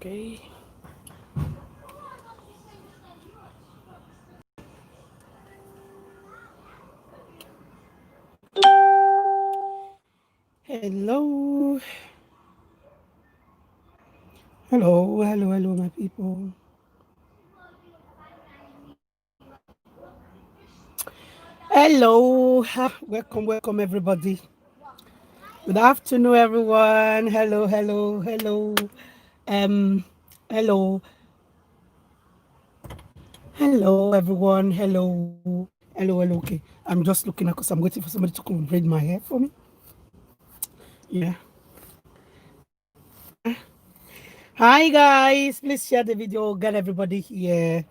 Okay. Hello. Hello, my people. Hello. Welcome, everybody. Good afternoon, everyone. Hello. Um, hello. Hello, everyone. Hello. Okay. I'm just looking at because I'm waiting for somebody to come and braid my hair for me. Yeah. Hi, guys. Please share the video. Get everybody here.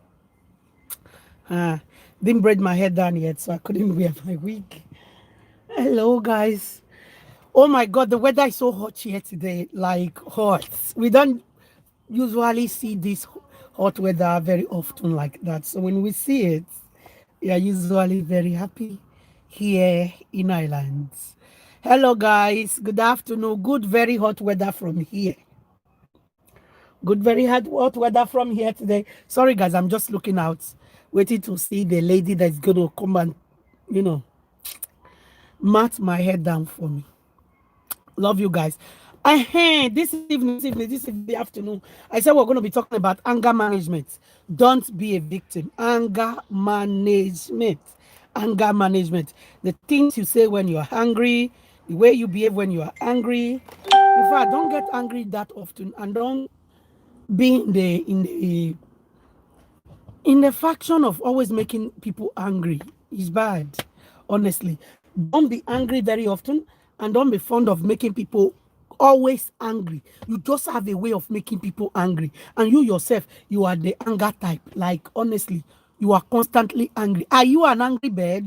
Didn't braid my hair down yet, so I couldn't wear my wig. Hello, guys. Oh my God, the weather is so hot here today. Like hot. We don't usually see this hot weather very often like that. So when we see it, we are usually very happy here in Ireland. Hello, guys. Good afternoon. Good, very hot weather from here. Good, very hot weather from here today. Sorry, guys. I'm just looking out, waiting to see the lady that's going to come and, you know, mat my head down for me. Love you guys. This afternoon, I said we're going to be talking about anger management. Don't be a victim. Anger management. Anger management. The things you say when you're angry, the way you behave when you are angry. In fact, don't get angry that often, and don't be in the faction of always making people angry. Is bad, honestly. Don't be angry very often, and don't be fond of making people always angry. You just have a way of making people angry, and you yourself, you are the anger type. Like, honestly, you are constantly angry. Are you an angry bird?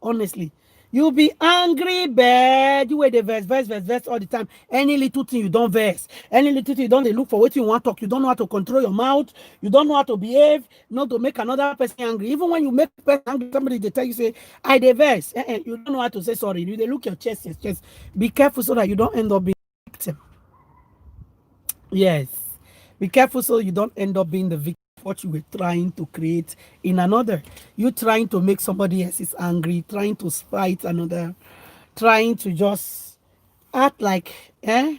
Honestly, you be angry bird. You wear the verse all the time. Any little thing you don't verse. Any little thing you don't, they look for what you want to talk. You don't know how to control your mouth. You don't know how to behave, not to make another person angry. Even when you make a person angry, somebody they tell you say, I the verse. You don't know how to say sorry. You they look your chest. Be careful so that you don't end up being the victim. Yes. Be careful so you don't end up being the victim of what you were trying to create in another. You trying to make somebody else is angry, trying to spite another, trying to just act like, you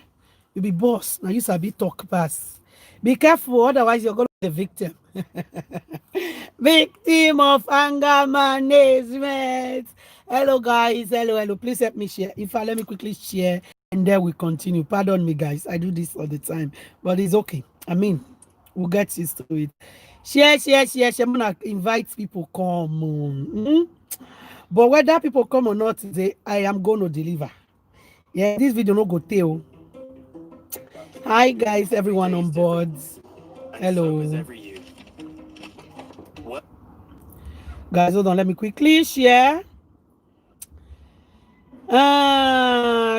be boss. Now you sabi talk pass. Be careful, otherwise you're going to be the victim. Victim of anger management. Hello, guys. Hello. Please help me share. If I let me quickly share, and then we continue. Pardon me, guys. I do this all the time, but it's okay. I mean, we'll get used to it. Share. I'm gonna invite people come on. But whether people come or not today, I am going to deliver. Yeah, this video no go tell. Hi, guys. Everyone on board. Hello. Guys, hold on. Let me quickly share.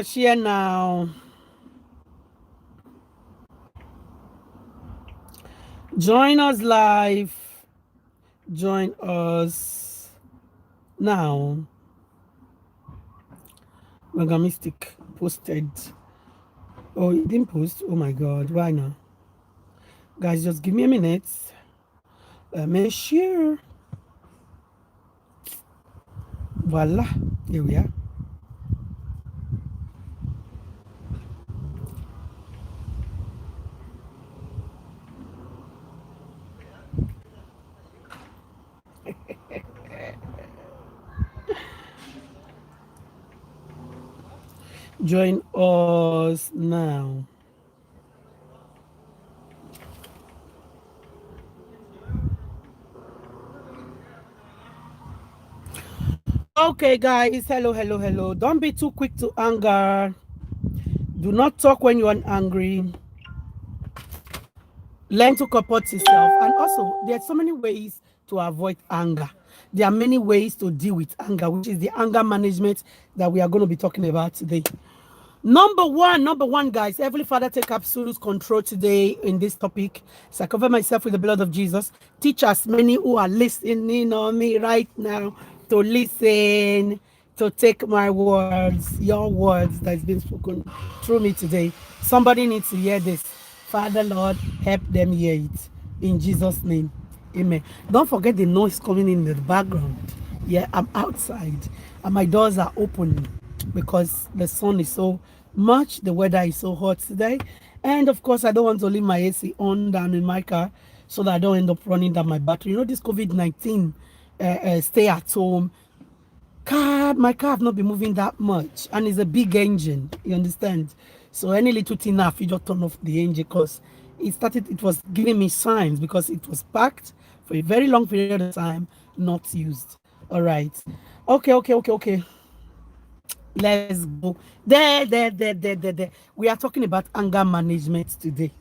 Share now. Join us live. Join us now. Megamistic posted. Oh, it didn't post. Oh my God. Why now? Guys, just give me a minute. Let me share. Voila. Here we are. Join us now. Okay, guys. Hello. Don't be too quick to anger. Do not talk when you're angry. Learn to comport yourself. And also, there are so many ways to avoid anger. There are many ways to deal with anger, which is the anger management that we are going to be talking about today. Number one, guys. Heavenly Father, take absolute control today in this topic. So I cover myself with the blood of Jesus. Teach us many who are listening on me right now to listen, to take my words, your words that's been spoken through me today. Somebody needs to hear this. Father, Lord, help them hear it. In Jesus' name. Amen. Don't forget the noise coming in the background. Yeah, I'm outside and my doors are open because the sun is so much, the weather is so hot today. And of course, I don't want to leave my AC on down in my car so that I don't end up running down my battery. You know, this COVID-19 stay at home my car have not been moving that much and it's a big engine, you understand? So any little thing now, you just turn off the engine because it was giving me signs because it was packed for a very long period of time, not used. All right. Okay. Let's go. There. We are talking about anger management today.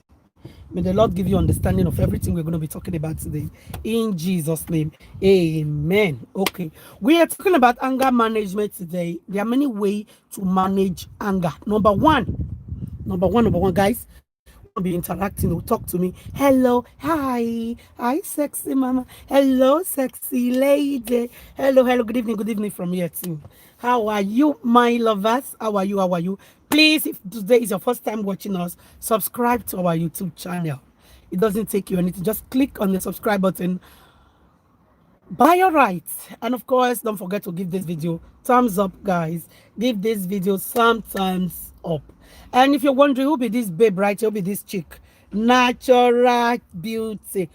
May the Lord give you understanding of everything we're going to be talking about today. In Jesus' name. Amen. Okay. We are talking about anger management today. There are many ways to manage anger. Number one, guys. We'll be interacting. Will talk to me. Hello. Hi, sexy mama. Hello, sexy lady. Hello. Good evening. Good evening from here too. How are you, my lovers? How are you? Please, if today is your first time watching us, subscribe to our YouTube channel. It doesn't take you anything. Just click on the subscribe button by your right. And of course, don't forget to give this video thumbs up, guys. Give this video some thumbs up. And if you're wondering who be this babe, right? Who be this chick? Natural beauty.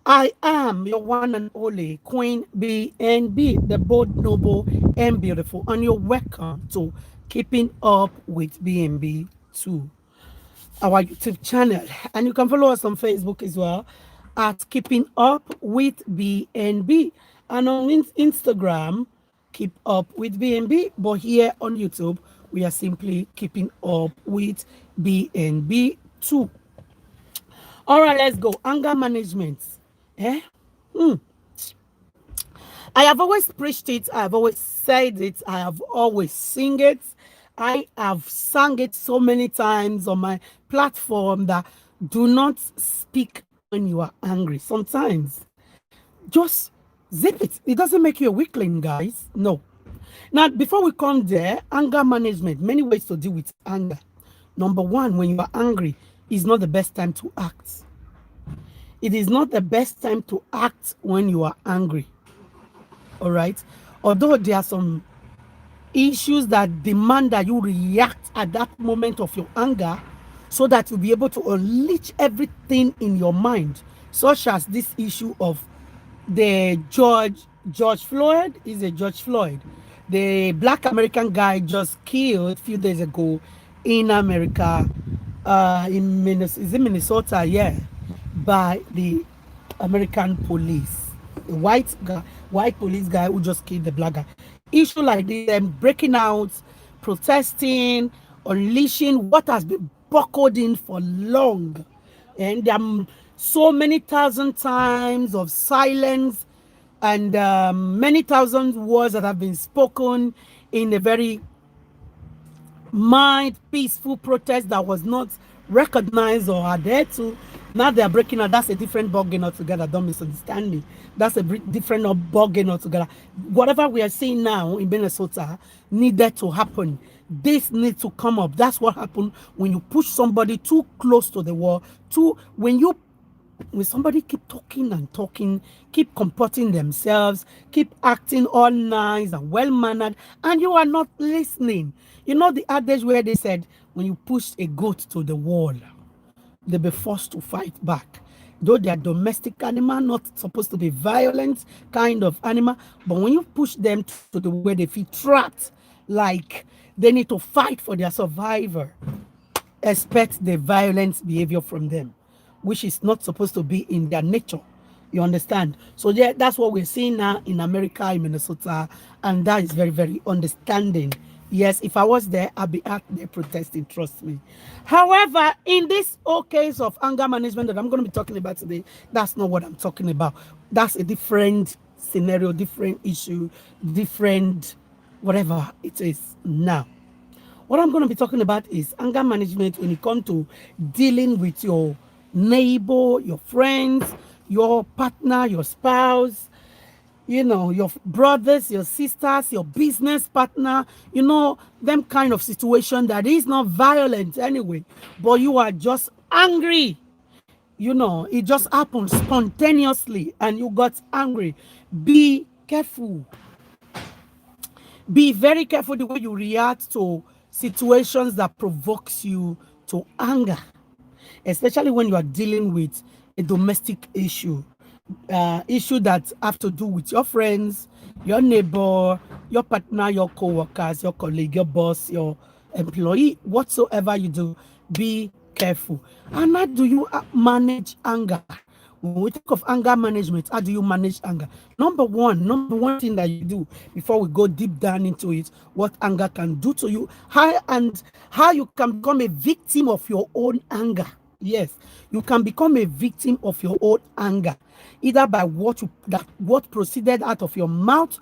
I am your one and only Queen B&B, the bold, noble, and beautiful. And you're welcome to Keeping Up with B&B 2, our YouTube channel. And you can follow us on Facebook as well at Keeping Up with B&B. And on Instagram, Keep Up with B&B. But here on YouTube, we are simply Keeping Up with B&B 2. All right, let's go. Anger management. Eh? I have always preached it. I have always said it. I have always sing it. I have sung it so many times on my platform that do not speak when you are angry. Sometimes just zip it. It doesn't make you a weakling, guys. No. Now, before we come there, anger management, many ways to deal with anger. Number one, when you are angry, is not the best time to act. It is not the best time to act when you are angry. All right. Although there are some issues that demand that you react at that moment of your anger so that you'll be able to unleash everything in your mind, such as this issue of the George Floyd, the black American guy just killed a few days ago in America, in Minnesota, yeah, by the American police. A white police guy who just killed the black guy. Issue like this, them breaking out, protesting, unleashing what has been buckled in for long. And there are so many thousand times of silence and many thousand words that have been spoken in a very peaceful protest that was not recognized or adhered to. Now they are breaking out. That's a different ballgame altogether. Don't misunderstand me. That's a different ballgame altogether. Whatever we are seeing now in Minnesota needed to happen. This needs to come up. That's what happened when you push somebody too close to the wall. When somebody keep talking and talking, keep comporting themselves, keep acting all nice and well-mannered, and you are not listening. You know the adage where they said, when you push a goat to the wall, they'll be forced to fight back. Though they are domestic animal, not supposed to be violent kind of animal, but when you push them to the way they feel trapped, like they need to fight for their survivor, expect the violent behavior from them, which is not supposed to be in their nature. You understand? So yeah, that's what we're seeing now in America, in Minnesota, and that is very, very understanding. Yes, if I was there, I'd be out there protesting, trust me. However, in this whole case of anger management that I'm going to be talking about today, that's not what I'm talking about. That's a different scenario, different issue, different whatever it is now. What I'm going to be talking about is anger management when it comes to dealing with your neighbor, your friends, your partner, your spouse, your brothers, your sisters, your business partner, them kind of situation that is not violent anyway, but you are just angry. It just happened spontaneously and you got angry. Be careful. Be very careful the way you react to situations that provokes you to anger, especially when you are dealing with a domestic issue that have to do with your friends, your neighbor, your partner, your co-workers, your colleague, your boss, your employee, whatsoever you do. Be careful. And how do you manage anger? When we talk of anger management, how do you manage anger? Number one thing that you do before we go deep down into it, what anger can do to you, how you can become a victim of your own anger. Yes, you can become a victim of your own anger, either by what proceeded out of your mouth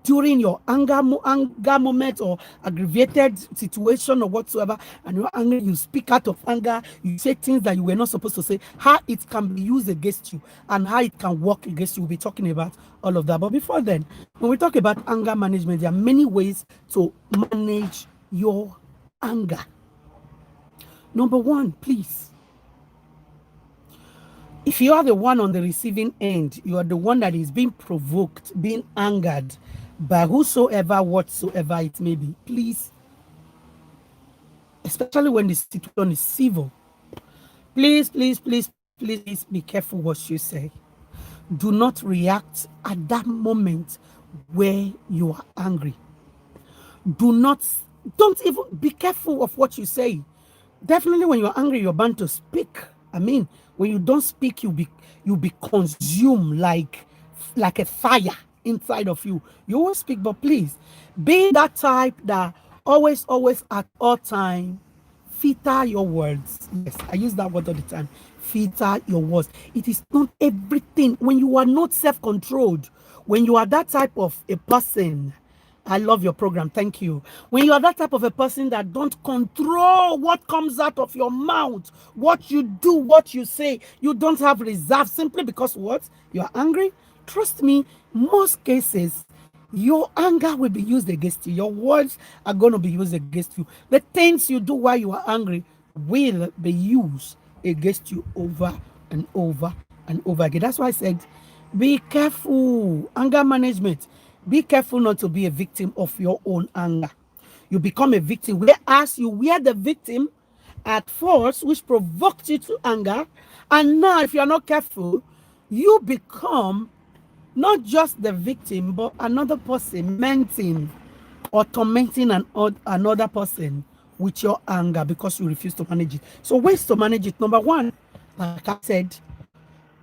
during your anger moment or aggravated situation or whatsoever, and you're angry, you speak out of anger, you say things that you were not supposed to say, how it can be used against you and how it can work against you. We'll be talking about all of that. But before then, when we talk about anger management, there are many ways to manage your anger. Number one, please, if you are the one on the receiving end, you are the one that is being provoked, being angered by whosoever, whatsoever it may be, please, especially when the situation is civil, please, please, please, please be careful what you say. Do not react at that moment where you are angry. Don't even be careful of what you say. Definitely when you're angry, you're bound to speak. I mean, when you don't speak, you be consumed like a fire inside of you. You won't speak, but please be that type that always at all time filter your words. Yes, I use that word all the time. Filter your words. It is not everything. When you are not self-controlled, when you are that type of a person, I love your program. Thank you. When you are that type of a person that don't control what comes out of your mouth, what you do, what you say, you don't have reserve simply because what? You are angry. Trust me, most cases, your anger will be used against you. Your words are going to be used against you. The things you do while you are angry will be used against you over and over and over again. That's why I said, be careful. Anger management. Be careful not to be a victim of your own anger. You become a victim, whereas you were the victim at first, which provoked you to anger. And now, if you're not careful, you become not just the victim, but another person menting or tormenting another person with your anger because you refuse to manage it. So ways to manage it. Number one, like I said,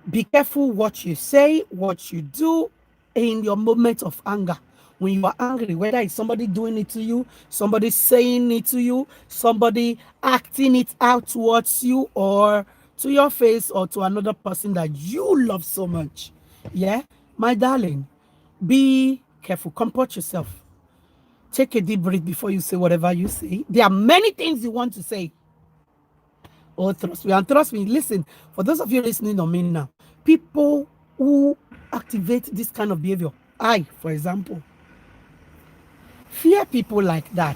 be careful what you say, what you do in your moment of anger. When you are angry, whether it's somebody doing it to you, somebody saying it to you, somebody acting it out towards you or to your face or to another person that you love so much. Yeah, my darling, be careful. Comport yourself. Take a deep breath before you say whatever you say. There are many things you want to say. Oh, trust me. And trust me, listen, for those of you listening on me now, people who activate this kind of behavior, for example, fear people like that.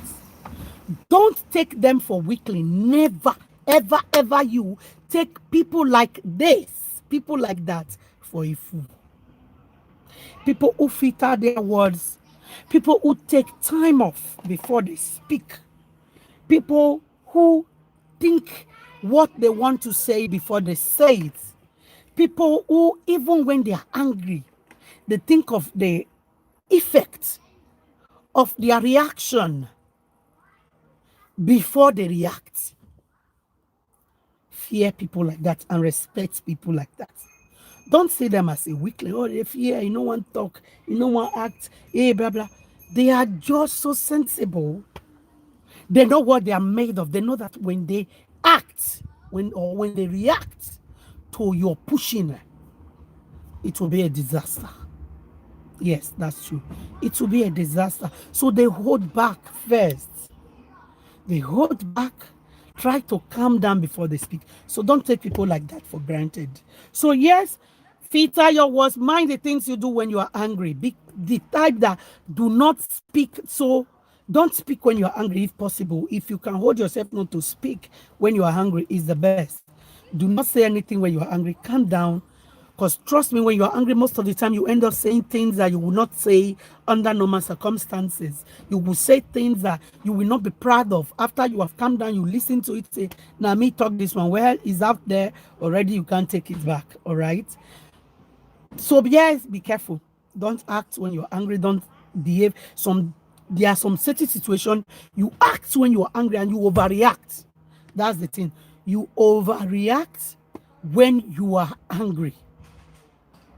Don't take them for weakling. Never, ever, ever you take people like this, people like that for a fool. People who filter their words, people who take time off before they speak, people who think what they want to say before they say it, people who, even when they are angry, they think of the effect of their reaction before they react. Fear people like that and respect people like that. Don't see them as a weakling. Oh, they fear, you know one talk, you know one act, blah, blah. They are just so sensible. They know what they are made of. They know that when they act, when they react to your pushing, it will be a disaster. Yes, that's true. It will be a disaster. So they hold back first. They hold back, try to calm down before they speak. So don't take people like that for granted. So yes, filter your words, mind the things you do when you are angry. Be the type that do not speak. So don't speak when you are angry if possible. If you can hold yourself not to speak when you are angry is the best. Do not say anything when you are angry. Calm down. Because trust me, when you are angry, most of the time you end up saying things that you will not say under normal circumstances. You will say things that you will not be proud of. After you have calmed down, you listen to it, say, now me talk this one. Well, it's out there already. You can't take it back. All right. So yes, be careful. Don't act when you're angry. Don't behave. There are some certain situations you act when you are angry and you overreact. That's the thing. You overreact when you are angry.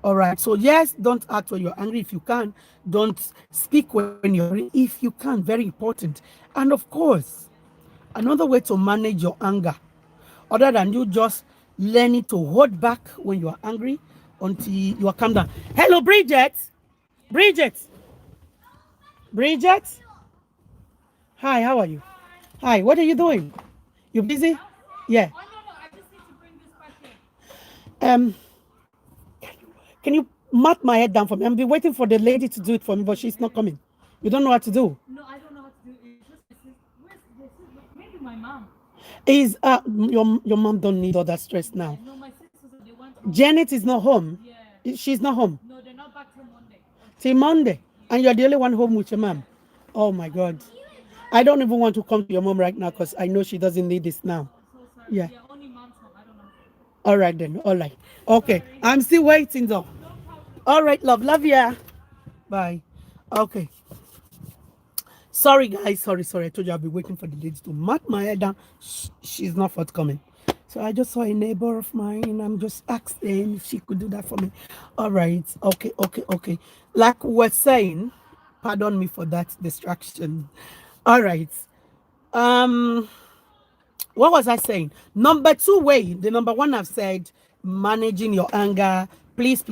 All right. So yes, don't act when you're angry. If you can, don't speak when you're angry. If you can, very important. And of course, another way to manage your anger, other than you just learning to hold back when you are angry until you are calm down. Hello, Bridget. Bridget. Bridget. Hi, how are you? Hi, what are you doing? You busy? Yeah. Oh, no, I just need to bring this back in. Um, can you mat my head down for me? I've been waiting for the lady to do it for me, but she's not coming. You don't know what to do. No, I don't know what to do. It's just my sister. Where's the sister? Maybe my mom. Is your mom don't need all that stress Yeah, now. no, my sisters, they went home. Janet is not home. Yeah. She's not home No, they're not back till Monday. till Monday, and you're the only one home with your mom. Oh my God. I don't even want to come to your mom right now because I know she doesn't need this now. I'm so sorry. Yeah. Yeah, only mom's home. I don't know. All right then. All right. Okay. Sorry. I'm still waiting though. No problem. All right, love. Love ya. Bye. Okay. Sorry, guys. Sorry. I told you I'll be waiting for the lady to mat my head down. She's not forthcoming. So I just saw a neighbor of mine and I'm just asking if she could do that for me. All right. Okay. Like we're saying, pardon me for that distraction. All right. Um, what was I saying? Number two way, the number one I've said, managing your anger. Please.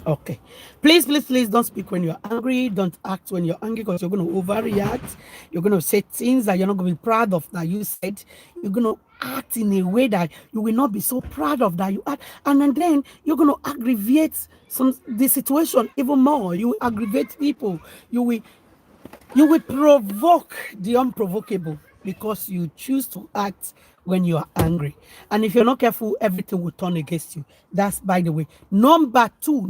Okay. Please don't speak when you're angry. Don't act when you're angry because you're going to overreact. You're going to say things that you're not going to be proud of that you said. You're going to act in a way that you will not be so proud of that you act. And then you're going to aggravate the situation even more. You will aggravate people. You will provoke the unprovocable because you choose to act when you are angry. And if you're not careful, everything will turn against you. That's by the way. Number two.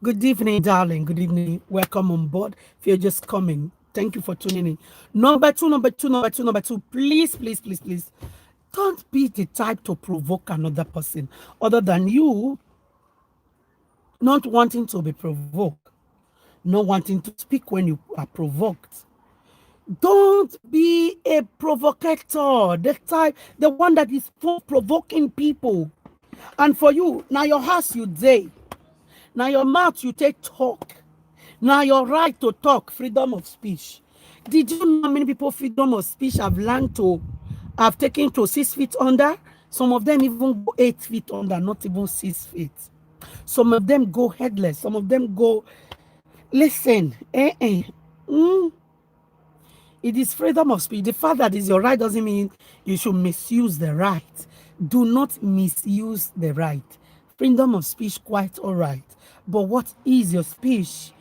Good evening, darling. Good evening. Welcome on board. If you're just coming, thank you for tuning in. Number two. Please. Don't be the type to provoke another person other than you not wanting to be provoked, not wanting to speak when you are provoked. Don't be a provocateur, the one that is for provoking people. And for you, now your house you day, now your mouth you take talk, now your right to talk, freedom of speech. Did you know how many people freedom of speech have learned to, have taken to 6 feet under? Some of them even go 8 feet under, not even 6 feet. Some of them go headless. Some of them go, listen, it is freedom of speech. The fact that it's your right doesn't mean you should misuse the right. Do not misuse the right. Freedom of speech, quite all right. But what is your speech?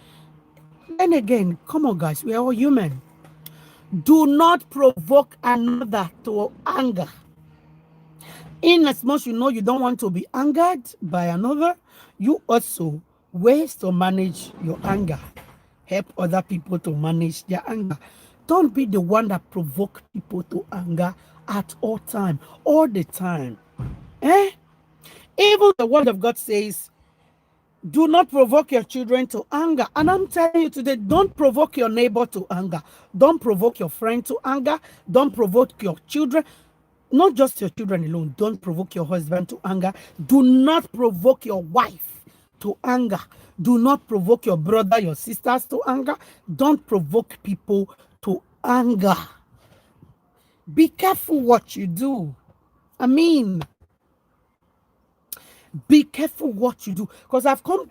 Then again, come on, guys, we are all human. Do not provoke another to anger. In as much you know you don't want to be angered by another, you also ways to manage your anger. Help other people to manage their anger. Don't be the one that provoke people to anger at all time, all the time. Even the word of God says, do not provoke your children to anger. And I'm telling you today, don't provoke your neighbor to anger. Don't provoke your friend to anger. Don't provoke your children. Not just your children alone. Don't provoke your husband to anger. Do not provoke your wife to anger. Do not provoke your brother, your sisters to anger. Don't provoke people to anger. Be careful what you do. I mean, be careful what you do. Because I've come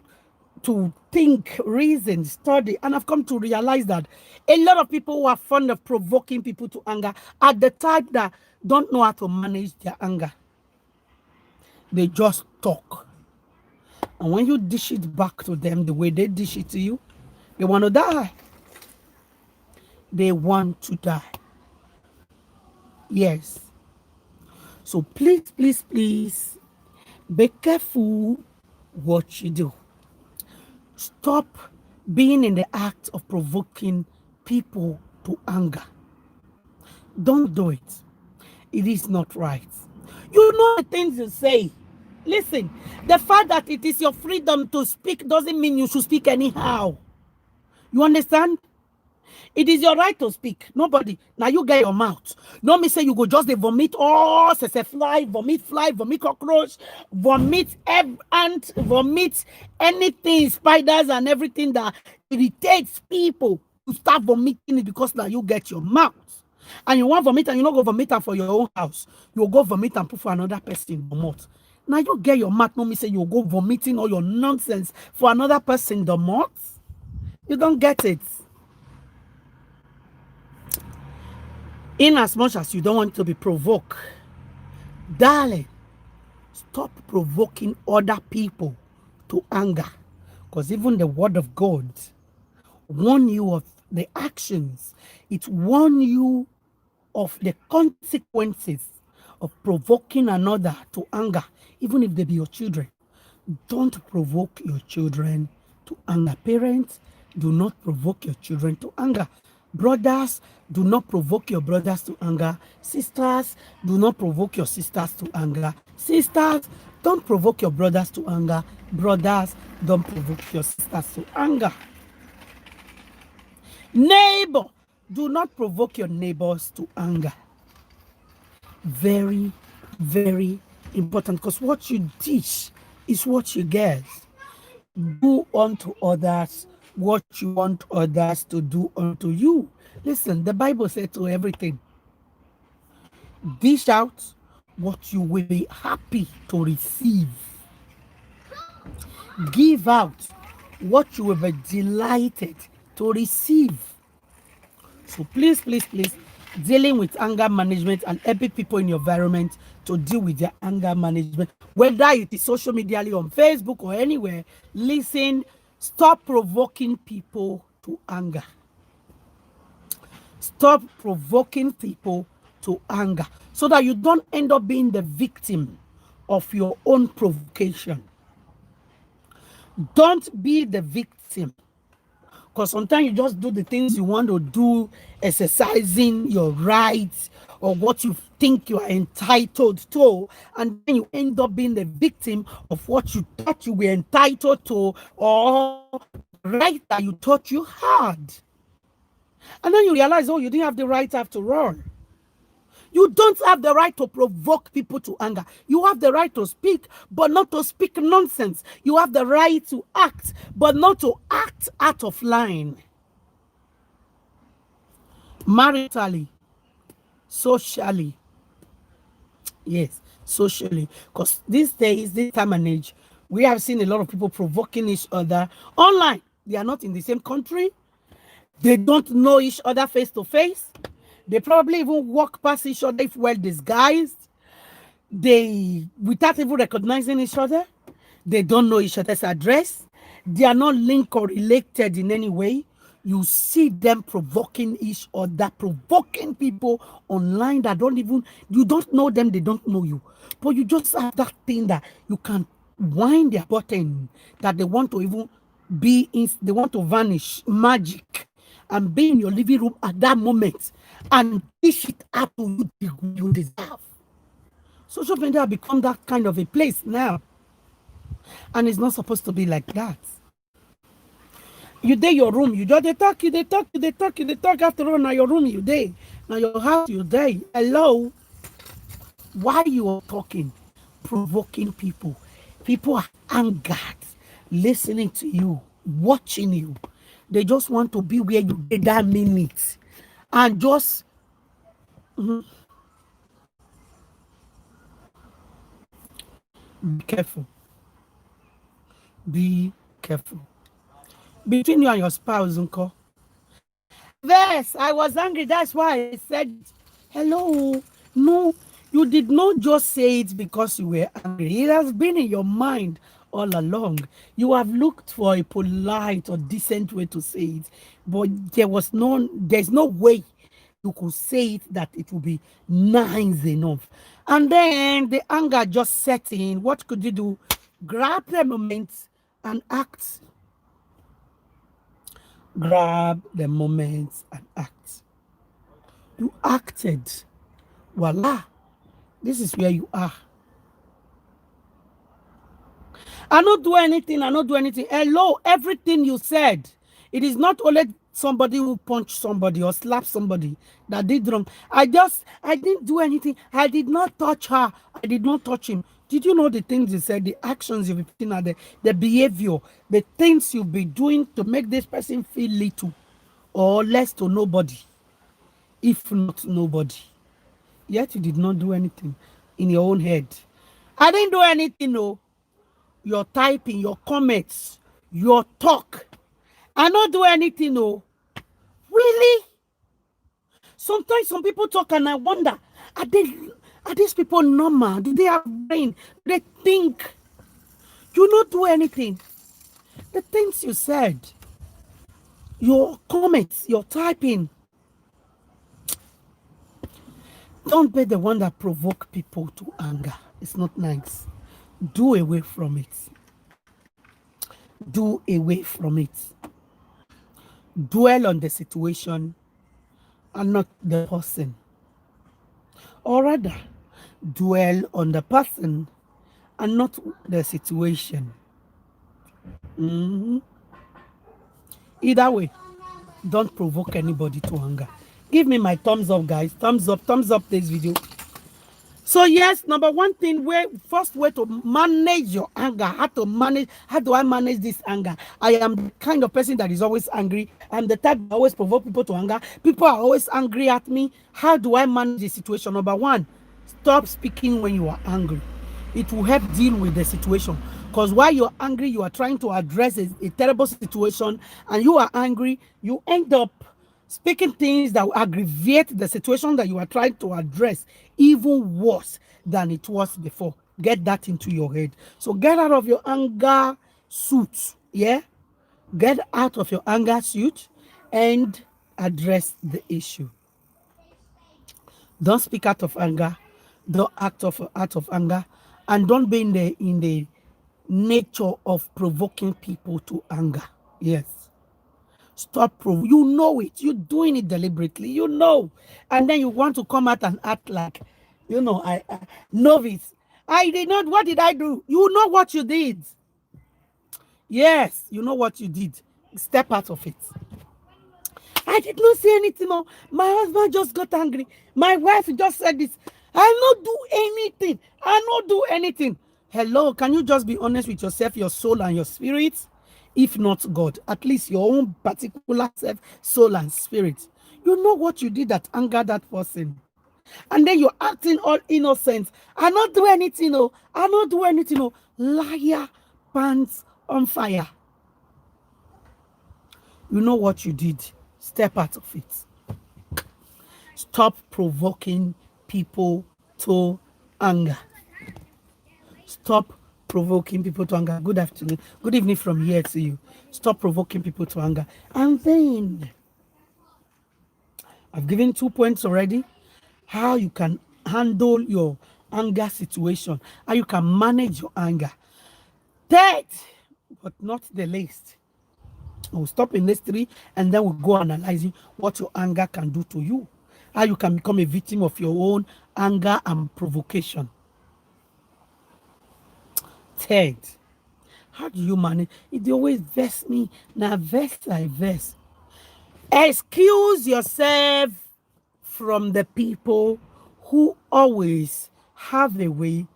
to think, reason, study, and I've come to realize that a lot of people who are fond of provoking people to anger are the type that don't know how to manage their anger. They just talk. And when you dish it back to them the way they dish it to you, they want to die. They want to die. Yes. So please, please, please be careful what you do. Stop being in the act of provoking people to anger. Don't do it. It is not right. You know the things you say. Listen, the fact that it is your freedom to speak doesn't mean you should speak anyhow. You understand? It is your right to speak. Nobody. Now you get your mouth. No me say you go just dey vomit all say fly, vomit cockroach, vomit ant, vomit anything, spiders and everything that irritates people. You start vomiting it because now you get your mouth. And you want vomit and you not go vomit am for your own house. You go vomit and put for another person in the mouth. Now you get your mouth. No me say you go vomiting all your nonsense for another person in the mouth. You don't get it. In as much as you don't want to be provoked, darling, stop provoking other people to anger. Because even the word of God warn you of the actions. It warns you of the consequences of provoking another to anger, even if they be your children. Don't provoke your children to anger. Parents, do not provoke your children to anger. Brothers, do not provoke your brothers to anger. Sisters, do not provoke your sisters to anger. Sisters, don't provoke your brothers to anger. Brothers, don't provoke your sisters to anger. Neighbor, do not provoke your neighbors to anger. Very, very important, because what you teach is what you get. Do unto others what you want others to do unto you. Listen, the Bible said to everything, dish out what you will be happy to receive. Give out what you will be delighted to receive. So please, please, please, dealing with anger management and helping people in your environment to deal with their anger management, whether it is social media on Facebook or anywhere, listen, stop provoking people to anger. Stop provoking people to anger so that you don't end up being the victim of your own provocation. Don't be the victim. Because sometimes you just do the things you want to do, exercising your rights or what you think you are entitled to, and then you end up being the victim of what you thought you were entitled to or right that you thought you had. And then you realize, oh, you didn't have the right after all. You don't have the right to provoke people to anger. You have the right to speak, but not to speak nonsense. You have the right to act, but not to act out of line. Maritally, socially, yes, socially. Because these days, this time and age, we have seen a lot of people provoking each other online. They are not in the same country. They don't know each other face to face. They probably even walk past each other if well disguised. They, without even recognizing each other, they don't know each other's address. They are not linked or related in any way. You see them provoking each other, provoking people online that don't even, you don't know them, they don't know you. But you just have that thing that you can wind their button, that they want to even be in, they want to vanish, magic, and be in your living room at that moment and dish it out to you deserve. Social media become that kind of a place now. And it's not supposed to be like that. You dey your room, you just dey talk, you dey talk, you dey talk, you dey talk. After all, now your room you dey. Now your house you dey. Hello? Why you are talking? Provoking people. People are angered, listening to you, watching you. They just want to be where you did that minute. And just be careful. Be careful. between you and your spouse, uncle. Yes, I was angry. That's why I said it. Hello. No, you did not just say it because you were angry. It has been in your mind all along. You have looked for a polite or decent way to say it, but there's no way you could say it that it will be nice enough. And then the anger just set in. What could you do? Grab the moment and act. Grab the moment and act. You acted. Voila. This is where you are. I not do anything. I not do anything. Hello, everything you said. It is not only somebody who punched somebody or slapped somebody that did wrong. I didn't do anything. I did not touch her. I did not touch him. Did you know the things you said, the actions you've been putting out there, the behavior, the things you'll be doing to make this person feel little or less to nobody, if not nobody? Yet you did not do anything in your own head. I didn't do anything, no. Your typing, your comments, your talk. I not do anything, no. Really? Sometimes some people talk and I wonder, are they are these people normal? Do they have brain? Do they think? You not do anything. The things you said, your comments, your typing. Don't be the one that provoke people to anger. It's not nice. Do away from it. Do away from it. Dwell on the situation and not the person. Or rather, dwell on the person and not the situation. Mhm. Either way, don't provoke anybody to anger. Give me my thumbs up, guys. Thumbs up this video. So yes, number one thing, first way to manage your anger, how do I manage this anger? I am the kind of person that is always angry. I'm the type that always provoke people to anger. People are always angry at me. How do I manage the situation? Number one, stop speaking when you are angry. It will help deal with the situation. Because while you're angry, you are trying to address a terrible situation, and you are angry, you end up speaking things that will aggravate the situation that you are trying to address even worse than it was before. Get that into your head. So get out of your anger suit. Yeah? Get out of your anger suit and address the issue. Don't speak out of anger. Don't act out of anger. And don't be in the nature of provoking people to anger. Yes. Stop you know it. You're doing it deliberately. You know. And then you want to come out and act like, I novice. I did not. What did I do? You know what you did. Yes, you know what you did. Step out of it. I did not say anything. No. My husband just got angry. My wife just said this. I not do anything. I not do anything. Hello, can you just be honest with yourself, your soul and your spirit? If not God, at least your own particular self, soul and spirit. You know what you did that angered that person. And then you're acting all innocent. I not do anything. Oh, I not do anything. Oh, liar, pants on fire. You know what you did. Step out of it. Stop provoking people to anger. Stop provoking people to anger. Good afternoon. Good evening from here to you. Stop provoking people to anger. And then I've given 2 points already. How you can handle your anger situation. How you can manage your anger. Third, but not the least, we'll stop in this three and then we'll go analyzing what your anger can do to you. How you can become a victim of your own anger and provocation. Third, how do you manage? It always vex me. Now vex I vex. Excuse yourself from the people who always have a way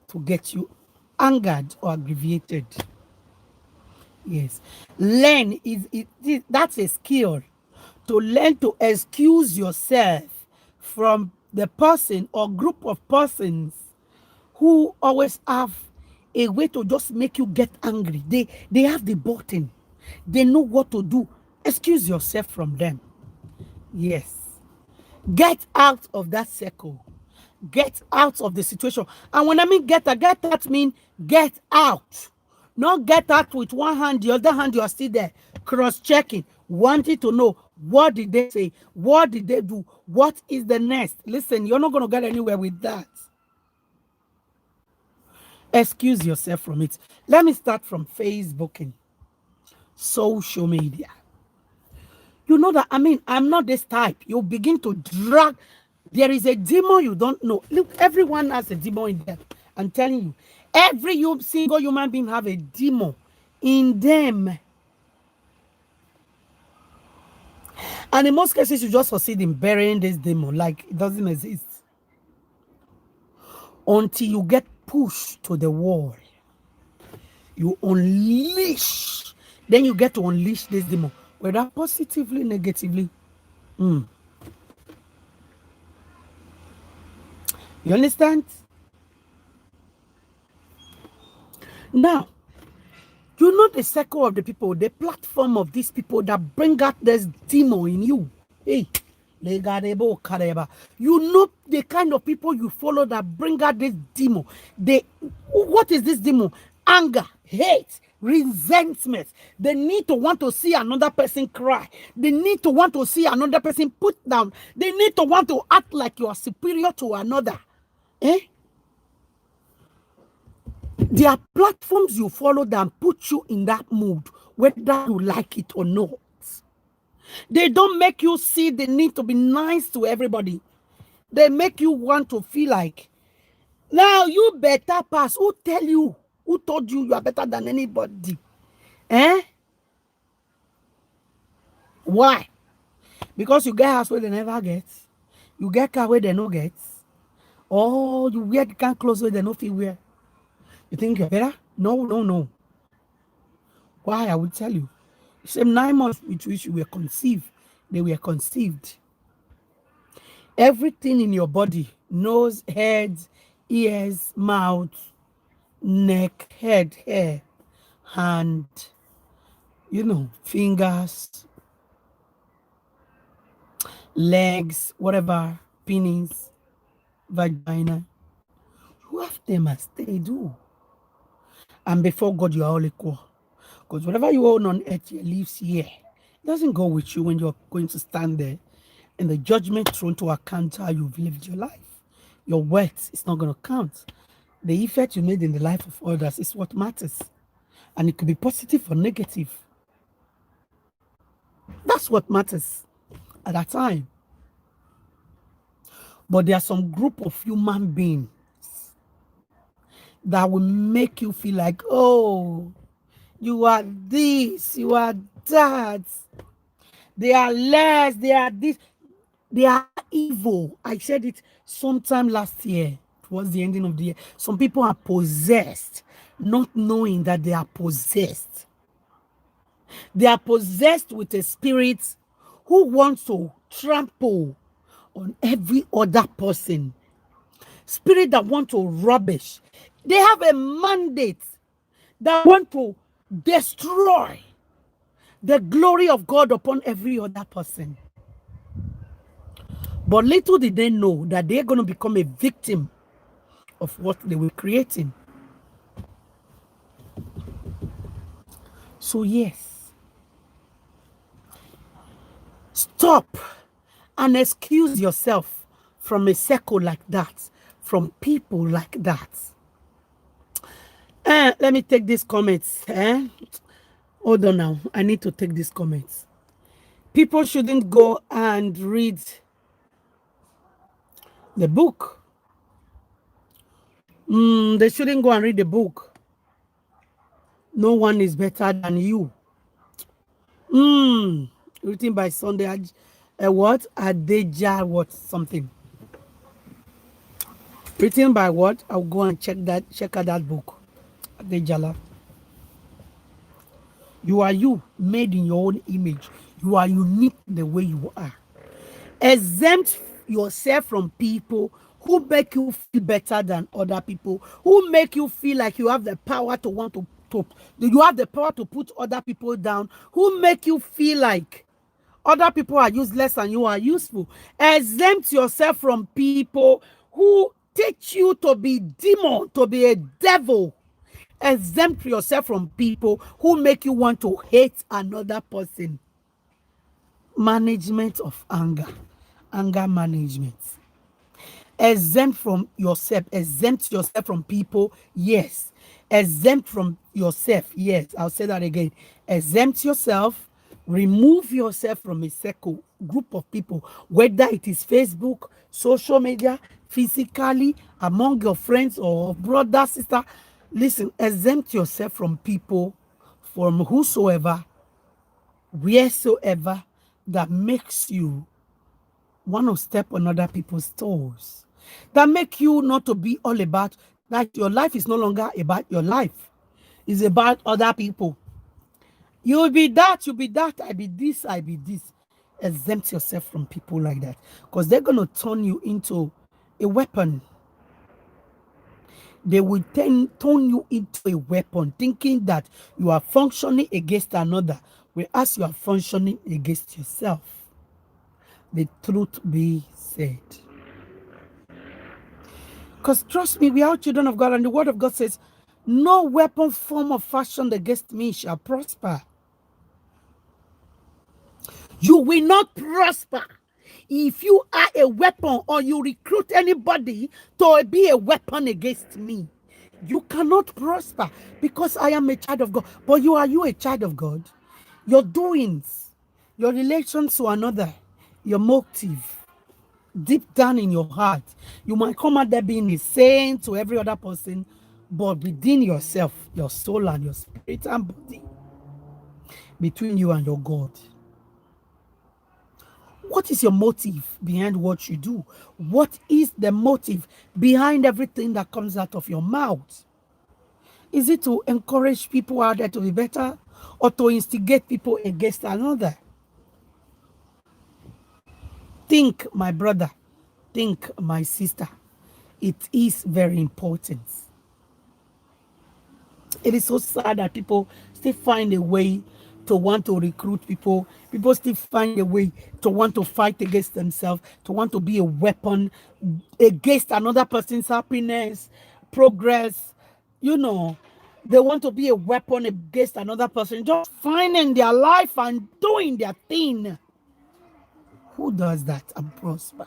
to get you angered or aggravated. Yes. Learn that's a skill. To learn to excuse yourself from the person or group of persons who always have a way to just make you get angry. They have the button. They know what to do. Excuse yourself from them. Yes. Get out of that circle. Get out of the situation. And when I mean get out mean get out. Not get out with one hand, the other hand you are still there, cross-checking, wanting to know what did they say, what did they do, what is the next. Listen, you're not going to get anywhere with that. Excuse yourself from it. Let me start from Facebooking, social media. You know that, I mean, I'm not this type. You begin to drag. There is a demon you don't know. Look, everyone has a demon in them. I'm telling you. Every single human being have a demon in them. And in most cases, you just succeed in burying this demon like it doesn't exist. Until you get pushed to the wall. You unleash. Then you get to unleash this demon. Whether positively, negatively. You understand? Now, you know the circle of the people, the platform of these people that bring out this demon in you. Hey, you know the kind of people you follow that bring out this demon. What is this demon? Anger, hate, resentment. They need to want to see another person cry. They need to want to see another person put down. They need to want to act like you are superior to another. There are platforms you follow that put you in that mood, whether you like it or not. They don't make you see the need to be nice to everybody. They make you want to feel like, now you better pass. Who tell you? Who told you you are better than anybody? Why? Because you get house where they never get. You get car where they no get. Or you wear the kind of clothes where they no fit wear. You think you're better? No. Why? I will tell you. The same 9 months with which you were conceived, they were conceived. Everything in your body, nose, head, ears, mouth, neck, head, hair, hand, fingers, legs, whatever, penis, vagina. You have them as they do. And before God, you are all equal. Because whatever you own on earth, it lives here. It doesn't go with you when you're going to stand there in the judgment throne to account how you've lived your life. Your worth is not going to count. The effect you made in the life of others is what matters. And it could be positive or negative. That's what matters at that time. But there are some group of human beings that will make you feel like, oh, you are this, you are that. They are less, they are this. They are evil. I said it sometime last year, towards the ending of the year. Some people are possessed, not knowing that they are possessed. They are possessed with a spirit who wants to trample on every other person. Spirit that want to rubbish. They have a mandate that want to destroy the glory of God upon every other person. But little did they know that they're going to become a victim of what they were creating. So yes, stop and excuse yourself from a circle like that, from people like that. Let me take these comments. Hold on now. I need to take these comments. People shouldn't go and read the book. They shouldn't go and read the book. No one is better than you. Written by Sunday. What? Adeja what? Something. Written by what? I'll go and check out that book. Adejala. You are you, made in your own image. You are unique the way you are. Exempt yourself from people who make you feel better than other people, who make you feel like you have the power to want to to you have the power to put other people down, who make you feel like other people are useless and you are useful. Exempt yourself from people who teach you to be demon, to be a devil. Exempt yourself from people who make you want to hate another person. Management of anger, anger management. Exempt yourself from people, yes. Exempt from yourself, yes. I'll say that again. Exempt yourself, remove yourself from a circle, group of people, whether it is Facebook, social media, physically, among your friends or brother, sister. Listen, exempt yourself from people, from whosoever, wheresoever, that makes you want to step on other people's toes, that make you not to be all about, like your life is no longer about your life, it's about other people. You'll be that, I be this, I be this. Exempt yourself from people like that, because they're going to turn you into a weapon. They will turn you into a weapon, thinking that you are functioning against another, whereas you are functioning against yourself. The truth be said. Because trust me, we are children of God, and the word of God says, no weapon form of fashion against me shall prosper. You will not prosper if you are a weapon or you recruit anybody to be a weapon against me. You cannot prosper because I am a child of God. But are you a child of God? Your doings, your relations to another, your motive, deep down in your heart, you might come out there being a saint to every other person, but within yourself, your soul and your spirit and body, between you and your God, what is your motive behind what you do? What is the motive behind everything that comes out of your mouth? Is it to encourage people out there to be better, or to instigate people against another? Think, my brother, think, my sister. It is very important. It is so sad that people still find a way to want to recruit people. People still find a way to want to fight against themselves, to want to be a weapon against another person's happiness, progress. You know, they want to be a weapon against another person, just finding their life and doing their thing. Who does that and prosper?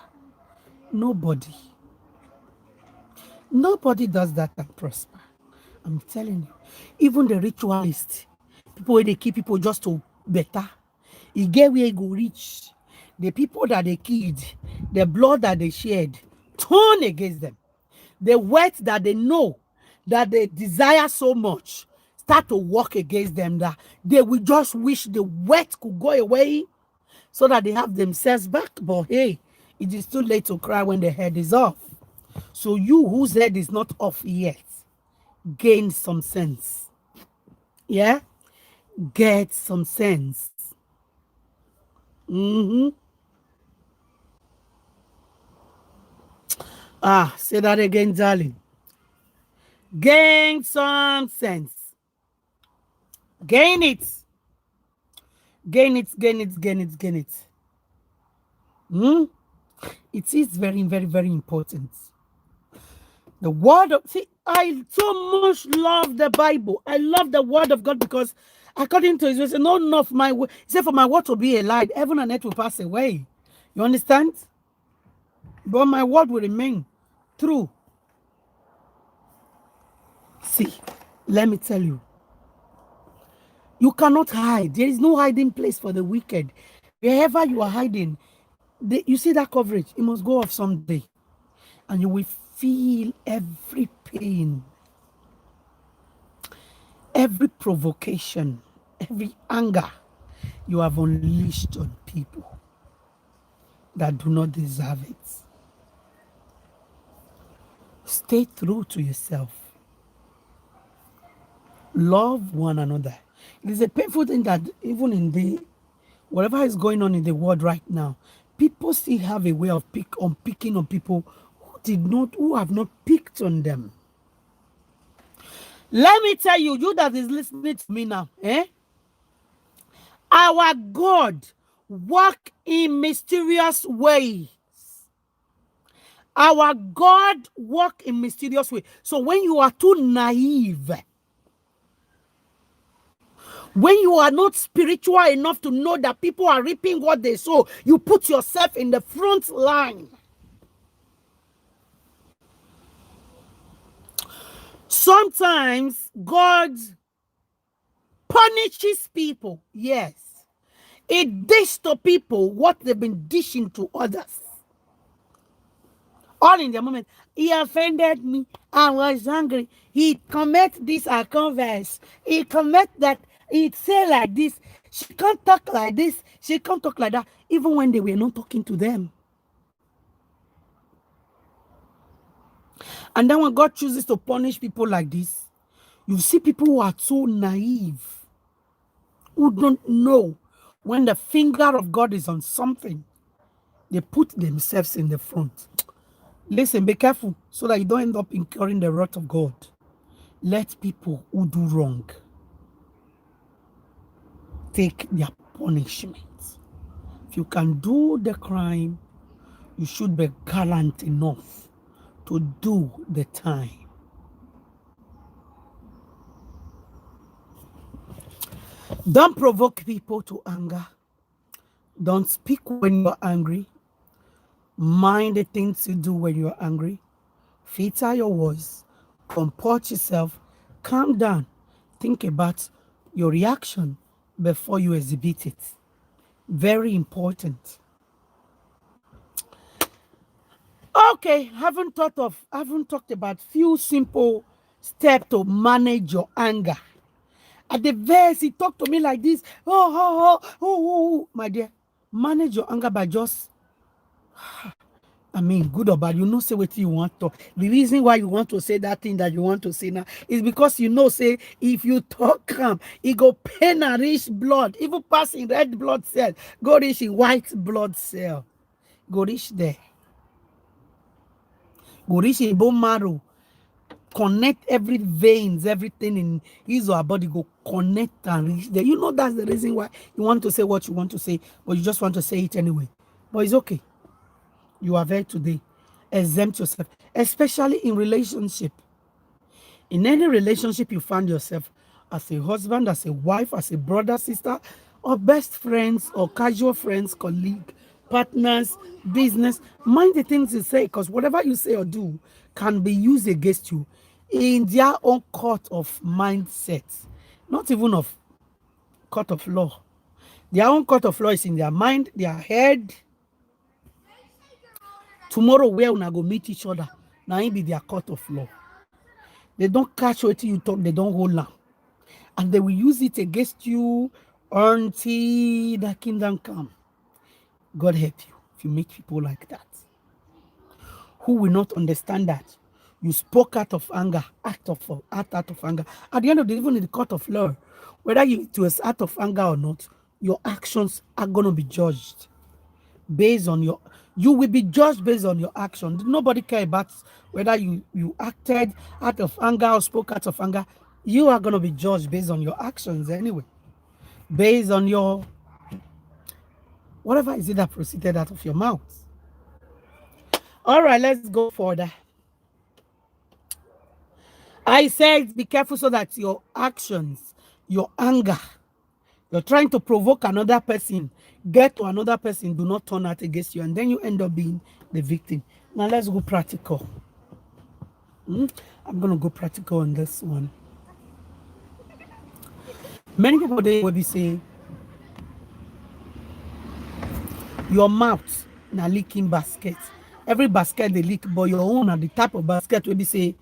Nobody. Nobody does that and prosper. I'm telling you. Even the ritualists, people where they keep people just to better. You get where you go reach. The people that they killed, the blood that they shed, turn against them. The words that they know, that they desire so much, start to work against them, that they will just wish the word could go away so that they have themselves back. But hey, it is too late to cry when the head is off. So you whose head is not off yet, gain some sense. Yeah? Get some sense. Say that again, darling. Gain some sense. Gain it. Gain it, gain it, gain it, gain it. It is very, very, very important. The word of, see, I so much love the Bible. I love the word of God because according to his word, none of my word, he said, for my word to be a lie, heaven and earth will pass away. You understand? But my word will remain true. See, let me tell you, you cannot hide. There is no hiding place for the wicked. Wherever you are hiding, you see that coverage, it must go off someday. And you will feel every pain, every provocation, every anger you have unleashed on people that do not deserve it. Stay true to yourself. Love one another. It is a painful thing that even in the whatever is going on in the world right now, people still have a way of picking on people who have not picked on them. Let me tell you, you that is listening to me now, our God work in mysterious way. Our God work in mysterious way. So when you are too naive, when you are not spiritual enough to know that people are reaping what they sow, you put yourself in the front line. Sometimes God punishes people. Yes. It dishes to people what they've been dishing to others. All in the moment. He offended me. I was angry. He commit this, I converse. He commit that. He say like this. She can't talk like this. She can't talk like that. Even when they were not talking to them. And then when God chooses to punish people like this, you see people who are so naive, who don't know when the finger of God is on something, they put themselves in the front. Listen, be careful so that you don't end up incurring the wrath of God. Let people who do wrong take their punishment. If you can do the crime, you should be gallant enough to do the time. Don't provoke people to anger. Don't speak when you're angry. Mind the things you do when you're angry. Filter your words. Comport yourself. Calm down. Think about your reaction before you exhibit it. Very important. Okay, haven't talked about few simple steps to manage your anger. At the verse, he talked to me like this. My dear, manage your anger by just, I mean, good or bad, you know, say what you want to. The reason why you want to say that thing that you want to say now is because you know, say, if you talk calm, it go pain and reach blood, even passing red blood cell, go reach in white blood cell, go reach there, go reach in bone marrow, connect every veins, everything in his or her body, go connect and reach there. You know that's the reason why you want to say what you want to say, but you just want to say it anyway. But it's okay. You are there today. Exempt yourself, especially in relationship. In any relationship you find yourself, as a husband, as a wife, as a brother, sister, or best friends, or casual friends, colleague, partners, business, mind the things you say, because whatever you say or do can be used against you in their own court of mindset, not even of court of law. Their own court of law is in their mind, their head. Tomorrow, where una go meet each other, now it be their court of law. They don't catch what you talk, they don't hold on. And they will use it against you until the kingdom come. God help you if you meet people like that, who will not understand that you spoke out of anger, out of anger. At the end of the day, even in the court of law, whether it was out of anger or not, your actions are going to be judged based on you will be judged based on your action. Nobody care about whether you acted out of anger or spoke out of anger. You are going to be judged based on your actions anyway, based on your whatever is it that proceeded out of your mouth. All right, let's go further. I said be careful so that your actions, your anger, you're trying to provoke another person, get to another person, do not turn out against you, and then you end up being the victim. Now let's go practical. I'm going to go practical on this one. Many people, they will be saying, your mouth na leaking basket. Every basket they leak, but your own and the type of basket will be say,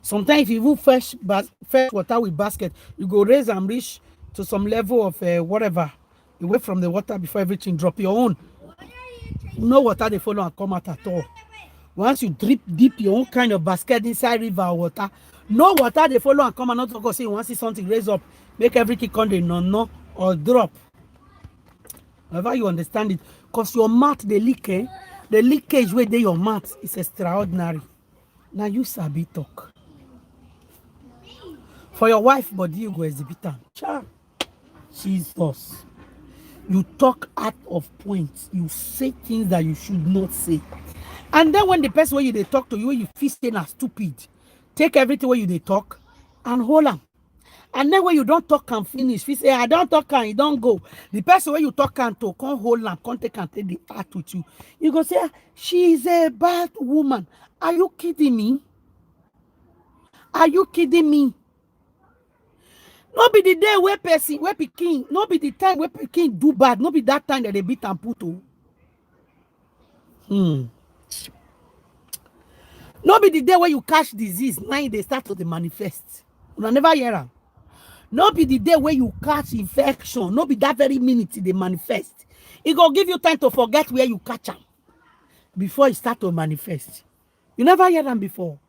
sometimes if you even fresh water with basket, you go raise and reach to some level of whatever, away from the water before everything drop. Your own, no water they follow and come out at all. Once you dip your own kind of basket inside river or water, no water they follow and come and not go say you want to see something raise up, make everything come they no or drop. However you understand it, because your mouth they leak, the leakage where they your mouth is extraordinary. Now you sabi talk. For your wife body, you go exhibit am. Cha, Jesus. You talk out of points. You say things that you should not say. And then when the person where you they talk to you, you feel saying are stupid, take everything where you they talk and hold them. And then when you don't talk and finish, you say, I don't talk and you don't go. The person where you talk and to can't hold them, can't take and take the part with you. You go say, she is a bad woman. Are you kidding me? Are you kidding me? No be the day where person, where pikin, no be the time where pikin do bad, no be that time that they beat and put to. No be the day where you catch disease, now they start to manifest. You never hear am. No be the day where you catch infection, no be that very minute they manifest. It go give you time to forget where you catch them before it start to manifest. You never hear them before.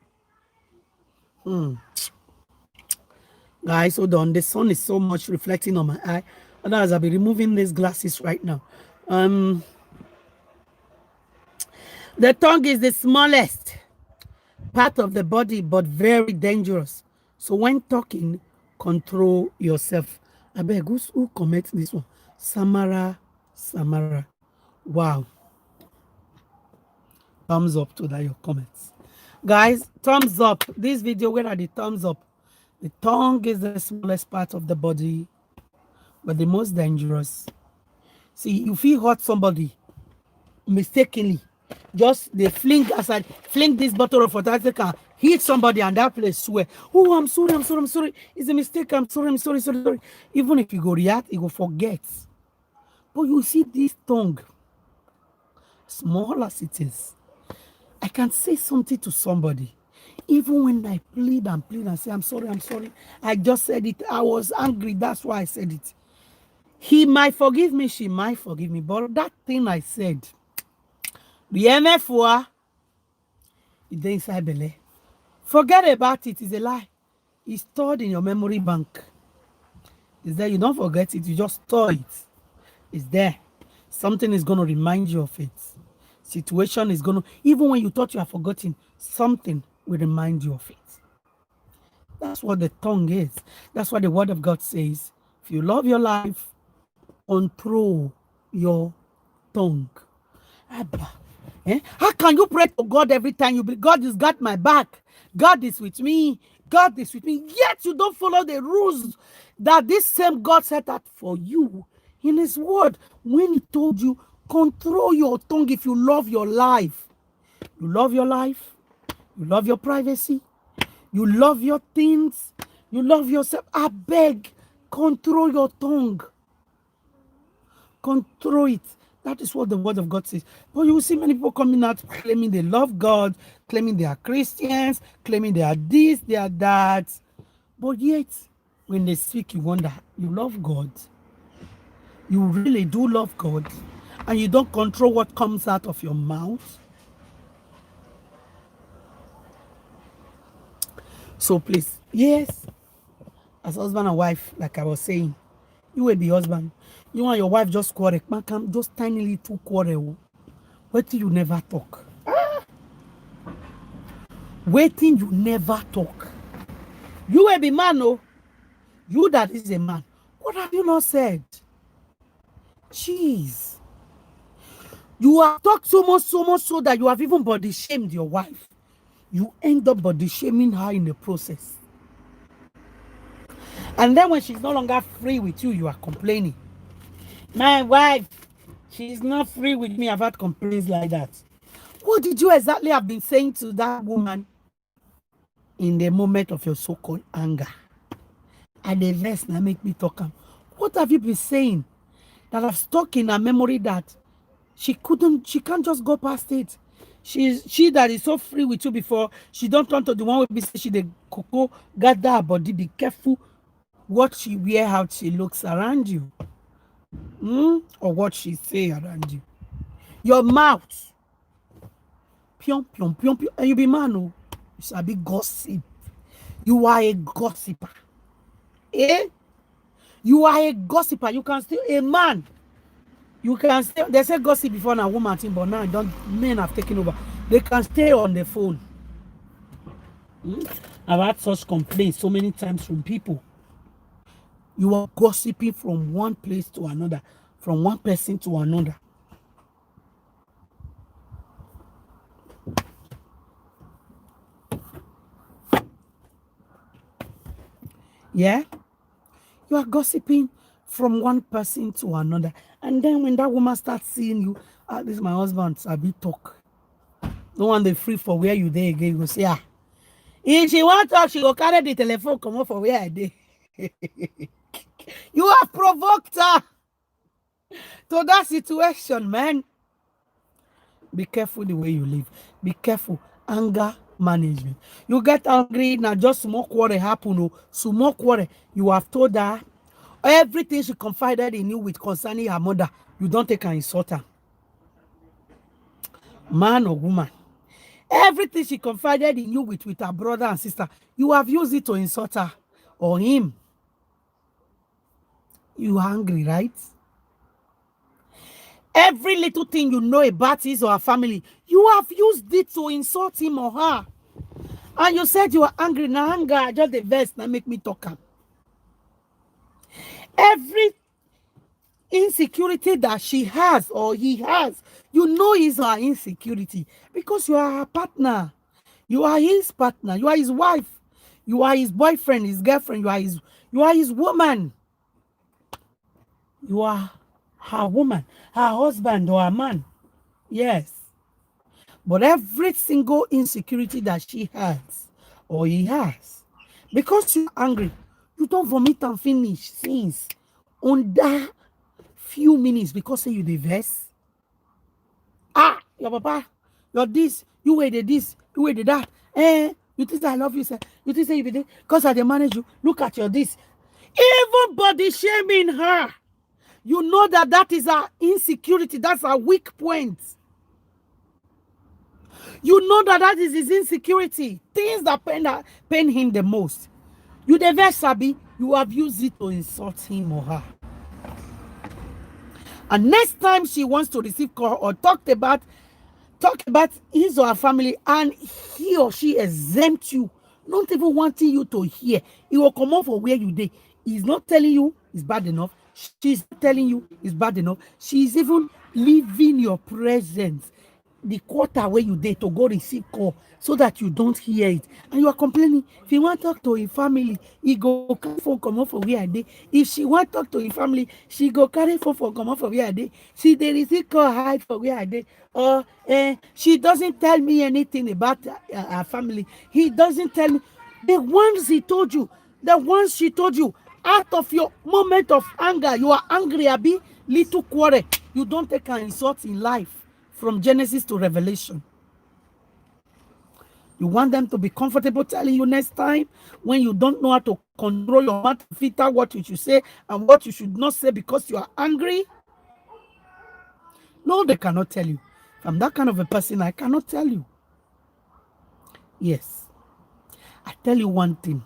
Guys, hold on. The sun is so much reflecting on my eye. Otherwise, I'll be removing these glasses right now. The tongue is the smallest part of the body, but very dangerous. So when talking, control yourself. I beg, who comments this one? Samara. Wow. Thumbs up to that, your comments. Guys, thumbs up. This video, where are the thumbs up? The tongue is the smallest part of the body, but the most dangerous. See, you feel hurt somebody mistakenly. Just they fling this bottle of water, hit somebody and that place swear, oh, I'm sorry. It's a mistake. I'm sorry. Even if you go react, you go forget. But you see this tongue, small as it is, I can say something to somebody. Even when I plead and say, I'm sorry. I just said it. I was angry. That's why I said it. He might forgive me. She might forgive me. But that thing I said, the MF4, it's inside belly. Forget about it. It's a lie. It's stored in your memory bank. It's there. You don't forget it. You just store it. It's there. Something is going to remind you of it. Situation is going to, even when you thought you have forgotten, something will remind you of it. That's what the tongue is. That's what the word of God says. If you love your life, control your tongue. How can you pray to God every time you believe God has got my back? God is with me. God is with me. Yet you don't follow the rules that this same God set out for you in his word. When he told you, control your tongue if you love your life. You love your life. You love your privacy. You love your things. You love yourself. I beg, control your tongue. Control it. That is what the word of God says. But you will see many people coming out claiming they love God, claiming they are Christians, claiming they are this, they are that. But yet, when they speak, you wonder, you love God. You really do love God. And you don't control what comes out of your mouth. So please, yes, as husband and wife, like I was saying, you will be husband. You and your wife just quarrel. Man, come just tiny little quarrel. Waiting you never talk. Waiting you never talk. You will be man, oh. You that is a man. What have you not said? Jeez. You have talked so much so that you have even body shamed your wife. You end up body shaming her in the process. And then when she's no longer free with you, you are complaining. My wife, she's not free with me. I've had complaints like that. What did you exactly have been saying to that woman in the moment of your so-called anger? And the rest now make me talk. What have you been saying that I've stuck in her memory that she can't just go past it? She that is so free with you before, she don't turn to the one who be say she the cocoa gather her body. Be careful what she wear, how she looks around you. Or what she say around you. Your mouth. Pion, pion, pion, pion. And you be man, oh. You shall be gossip. You are a gossiper. You are a gossiper. You can still a man. You can stay. They say gossip before now, woman thing, but now men have taken over. They can stay on the phone. I've had such complaints so many times from people. You are gossiping from one place to another, from one person to another. Yeah? You are gossiping from one person to another. And then when that woman starts seeing you, ah, this is my husband, Sabi talk. No one they free for where you there again. You go say, ah. If she want talk, she go carry the telephone, come on for where I dey. You have provoked her to that situation, man. Be careful the way you live. Be careful. Anger management. You get angry, now just small quarrel happen. Oh, small quarrel. You have told her everything she confided in you with concerning her mother. You don't take her insult her. Man or woman. Everything she confided in you with her brother and sister. You have used it to insult her or him. You are angry, right? Every little thing you know about his or her family, you have used it to insult him or her. And you said you are angry. Now anger, just the verse now make me talk am. Every insecurity that she has or he has, you know is her insecurity because you are her partner. You are his partner. You are his wife. You are his boyfriend, his girlfriend. You are his woman. You are her woman, her husband or her man. Yes. But every single insecurity that she has or he has, because you're angry, you don't vomit and finish things under few minutes because say you the verse. Ah, your papa, you're this, you waited this, you waited that. You think I love you, sir? You think say you be there? Because I dey manage you. Look at your this. Even body shaming her. You know that is her insecurity. That's her weak point. You know that is his insecurity. Things that pain him the most. You the verse sabi, you have used it to insult him or her. And next time she wants to receive call or talk about his or her family and he or she exempt you, not even wanting you to hear, he will come off for where you dey. He's not telling you it's bad enough. She's not telling you it's bad enough. She's even leaving your presence, the quarter where you dey, to go receive call so that you don't hear it. And you are complaining. If you want to talk to his family, he go carry phone come off for where I dey. If she want to talk to his family, she go carry phone for come off for where I dey. She dey receive call hide for where I dey. Or she doesn't tell me anything about her family. He doesn't tell me. The ones he told you, the ones she told you, out of your moment of anger, you are angry, abi, little quarrel. You don't take an insult in life from Genesis to Revelation. You want them to be comfortable telling you next time when you don't know how to control your mouth to filter what you should say and what you should not say because you are angry? No, they cannot tell you. If I'm that kind of a person, I cannot tell you. Yes. I tell you one thing.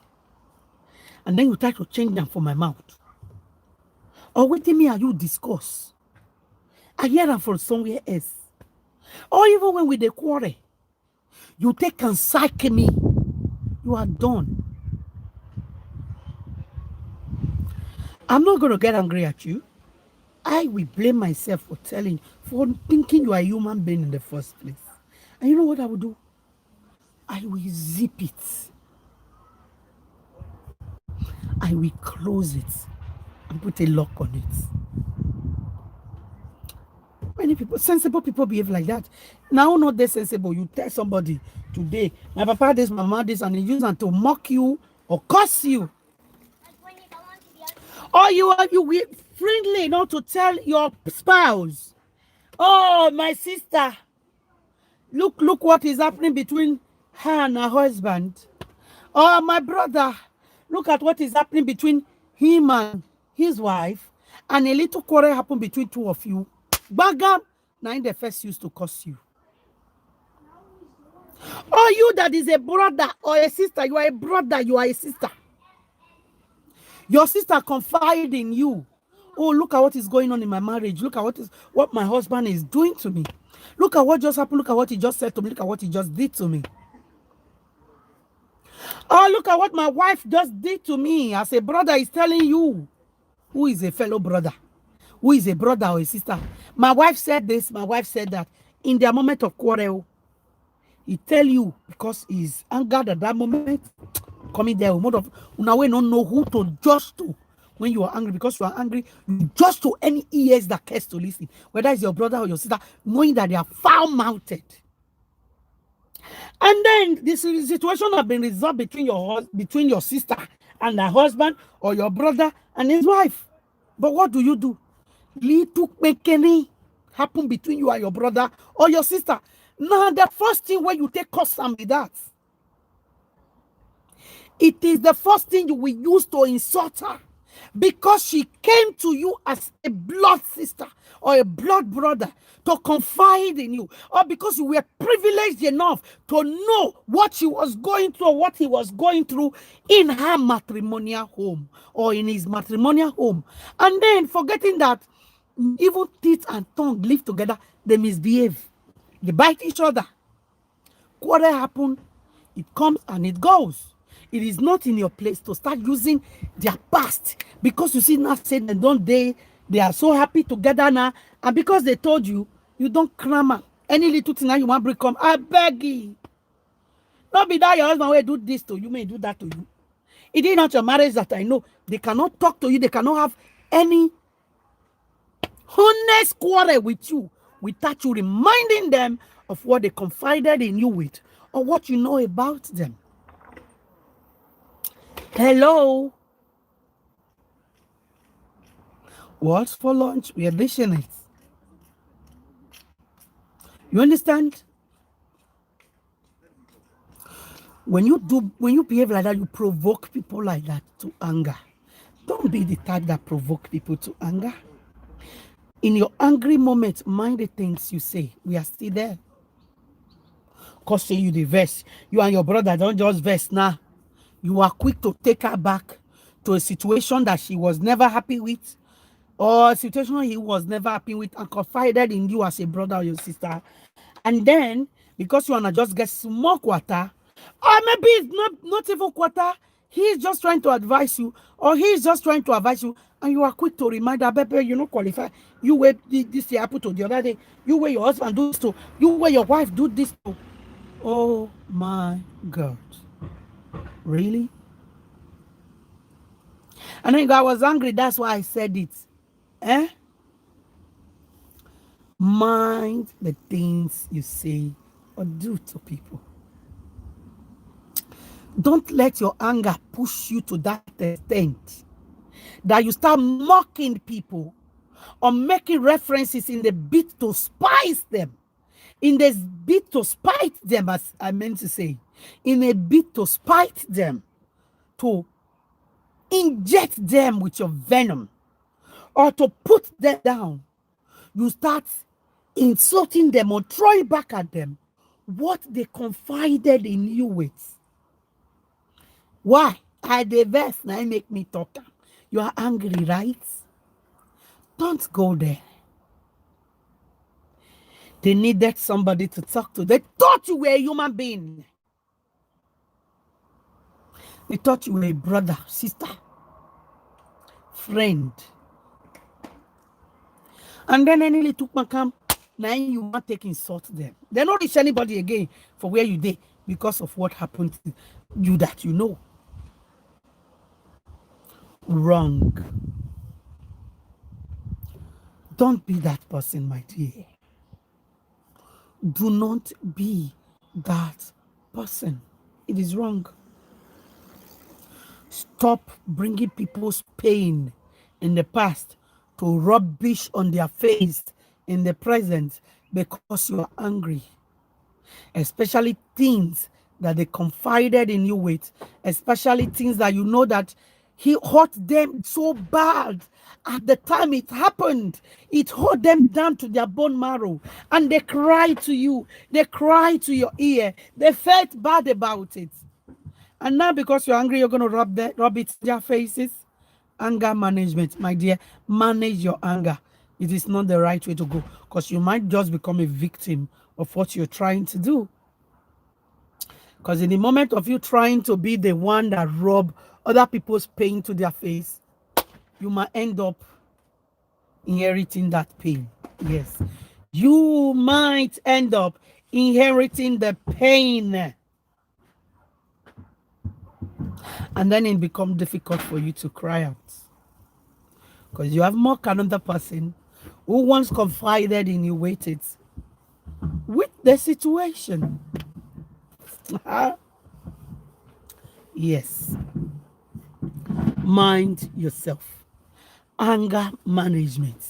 And then you try to change them for my mouth. Or wait till me and you discuss. I hear them from somewhere else. Or even when we dey quarrel, you take and psych me. You are done. I'm not going to get angry at you. I will blame myself for thinking you are a human being in the first place. And you know what I will do? I will zip it. I will close it and put a lock on it. Many people, sensible people behave like that. Now, not that sensible. You tell somebody today, my papa this, my mama this, and they use them to mock you or curse you. Or you will friendly not to tell your spouse, oh, my sister, look what is happening between her and her husband. Or my brother, look at what is happening between him and his wife, and a little quarrel happened between two of you. Bagam, now in the first used to curse you. Or you that is a brother or a sister, you are a brother, you are a sister. Your sister confide in you. Oh, look at what is going on in my marriage. Look at what my husband is doing to me. Look at what just happened. Look at what he just said to me. Look at what he just did to me. Oh, look at what my wife just did to me. As a brother is telling you, who is a fellow brother, who is a brother or a sister. My wife said this, my wife said that. In their moment of quarrel, he tell you because he's angered at that moment. Coming there, mode of now we don't know who to just to. When you are angry, because you are angry, you just to any ears that cares to listen, whether it's your brother or your sister, knowing that they are foul-mouthed. And then this situation have been resolved between your sister and her husband, or your brother and his wife. But what do? Little make any happen between you and your brother or your sister. Now, the first thing when you take custom with that, it is the first thing you will use to insult her, because she came to you as a blood sister or a blood brother to confide in you, or because you were privileged enough to know what she was going through or what he was going through in her matrimonial home or in his matrimonial home. And then forgetting that even teeth and tongue live together, they misbehave, they bite each other. Quarrel happen, it comes and it goes. It is not in your place to start using their past, because you see now saying and don't they are so happy together now, and because they told you, you don't cram any little thing that you want to come. I beg you. Not be that your husband will do this to you, may do that to you. It is not your marriage that I know. They cannot talk to you, they cannot have any honest quarrel with you without you reminding them of what they confided in you with, or what you know about them. Hello. What's for lunch? We are dishing it. You understand? When you behave like that, you provoke people like that to anger. Don't be the type that provoke people to anger. In your angry moment, mind the things you say. We are still there. Cause say you the verse. You and your brother don't just verse now. You are quick to take her back to a situation that she was never happy with, or a situation he was never happy with, and confided in you as a brother or your sister. And then, because you wanna just get small quarter, or maybe it's not even quarter, he's just trying to advise you, or he's just trying to advise you, and you are quick to remind her, baby, you know, qualify. You wait this year happened to the other day. You where your husband do this to. You where your wife do this to. Oh my God. Really? And then I was angry. That's why I said it. Eh? Mind the things you say or do to people. Don't let your anger push you to that extent that you start mocking people or making references in the bit to spice them. In this bit to spite them, as I meant to say. In a bit to spite them. To inject them with your venom. Or to put them down. You start insulting them or throwing back at them what they confided in you with. Why? I the verse now make me talk. You are angry, right? Don't go there. They needed somebody to talk to. They thought you were a human being. They thought you were a brother, sister, friend. And then any little man come, now you want to take insult them. They don't reach anybody again for where you did because of what happened to you that you know. Wrong. Don't be that person, my dear. Do not be that person. It is wrong. Stop bringing people's pain in the past to rubbish on their face in the present because you are angry. Especially things that they confided in you with, especially things that you know that he hurt them so bad at the time it happened. It hurt them down to their bone marrow, and they cried to you. They cried to your ear. They felt bad about it. And now because you're angry, you're going to rub it in their faces. Anger management, my dear. Manage your anger. It is not the right way to go, because you might just become a victim of what you're trying to do. Because in the moment of you trying to be the one that rub other people's pain to their face, you might end up inheriting that pain. Yes. You might end up inheriting the pain. And then it becomes difficult for you to cry out. Because you have mocked another person who once confided in you with the situation. Yes. Mind yourself. Anger management.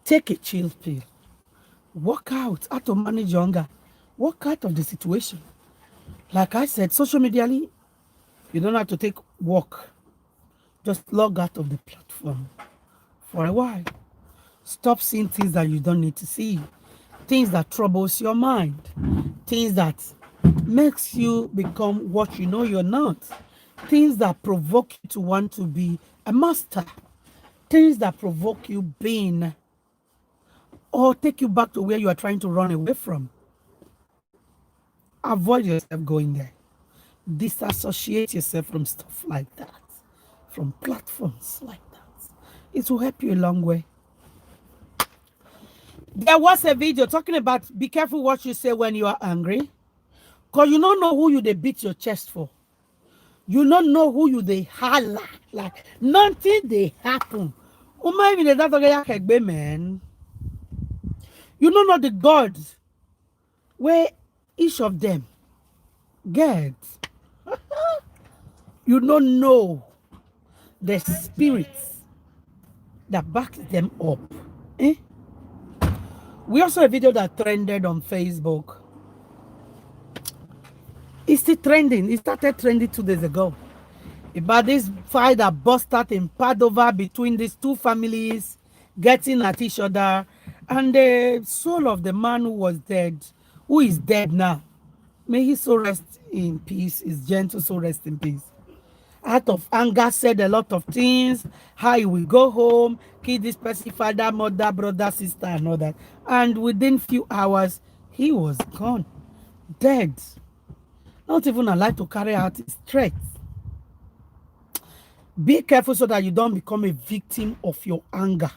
Take a chill pill. Work out how to manage your anger. Work out of the situation. Like I said, social media, you don't have to take walk. Just log out of the platform for a while. Stop seeing things that you don't need to see. Things that troubles your mind. Things that makes you become what you know you're not. Things that provoke you to want to be a master. Things that provoke you being or take you back to where you are trying to run away from. Avoid yourself going there. Disassociate yourself from stuff like that, from platforms like that. It will help you a long way. There was a video talking about be careful what you say when you are angry. Because you don't know who you they beat your chest for. You don't know who you they holla. Like nothing they happen. Man. You don't know the gods where each of them get. You don't know the spirits that backs them up. Eh? We also a video that trended on Facebook. It's still trending. It started trending 2 days ago. About this fight that burst out in Padova between these two families, getting at each other, and the soul of the man who was dead, who is dead now. May he so rest in peace. His gentle soul rest in peace. Out of anger, said a lot of things. How he will go home, kill this person, father, mother, brother, sister, and all that. And within few hours, he was gone, dead. Not even allowed to carry out his threats. Be careful so that you don't become a victim of your anger,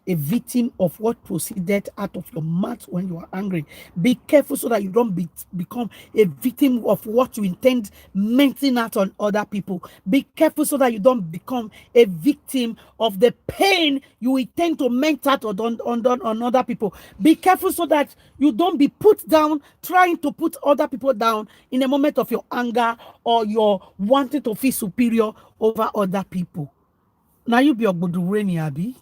a victim of what proceeded out of your mouth when you are angry. Be careful so that you don't become a victim of what you intend menting out on other people. Be careful so that you don't become a victim of the pain you intend to ment out on other people. Be careful so that you don't be put down, trying to put other people down in a moment of your anger or your wanting to feel superior over other people. Now you be a good rainy, Abby.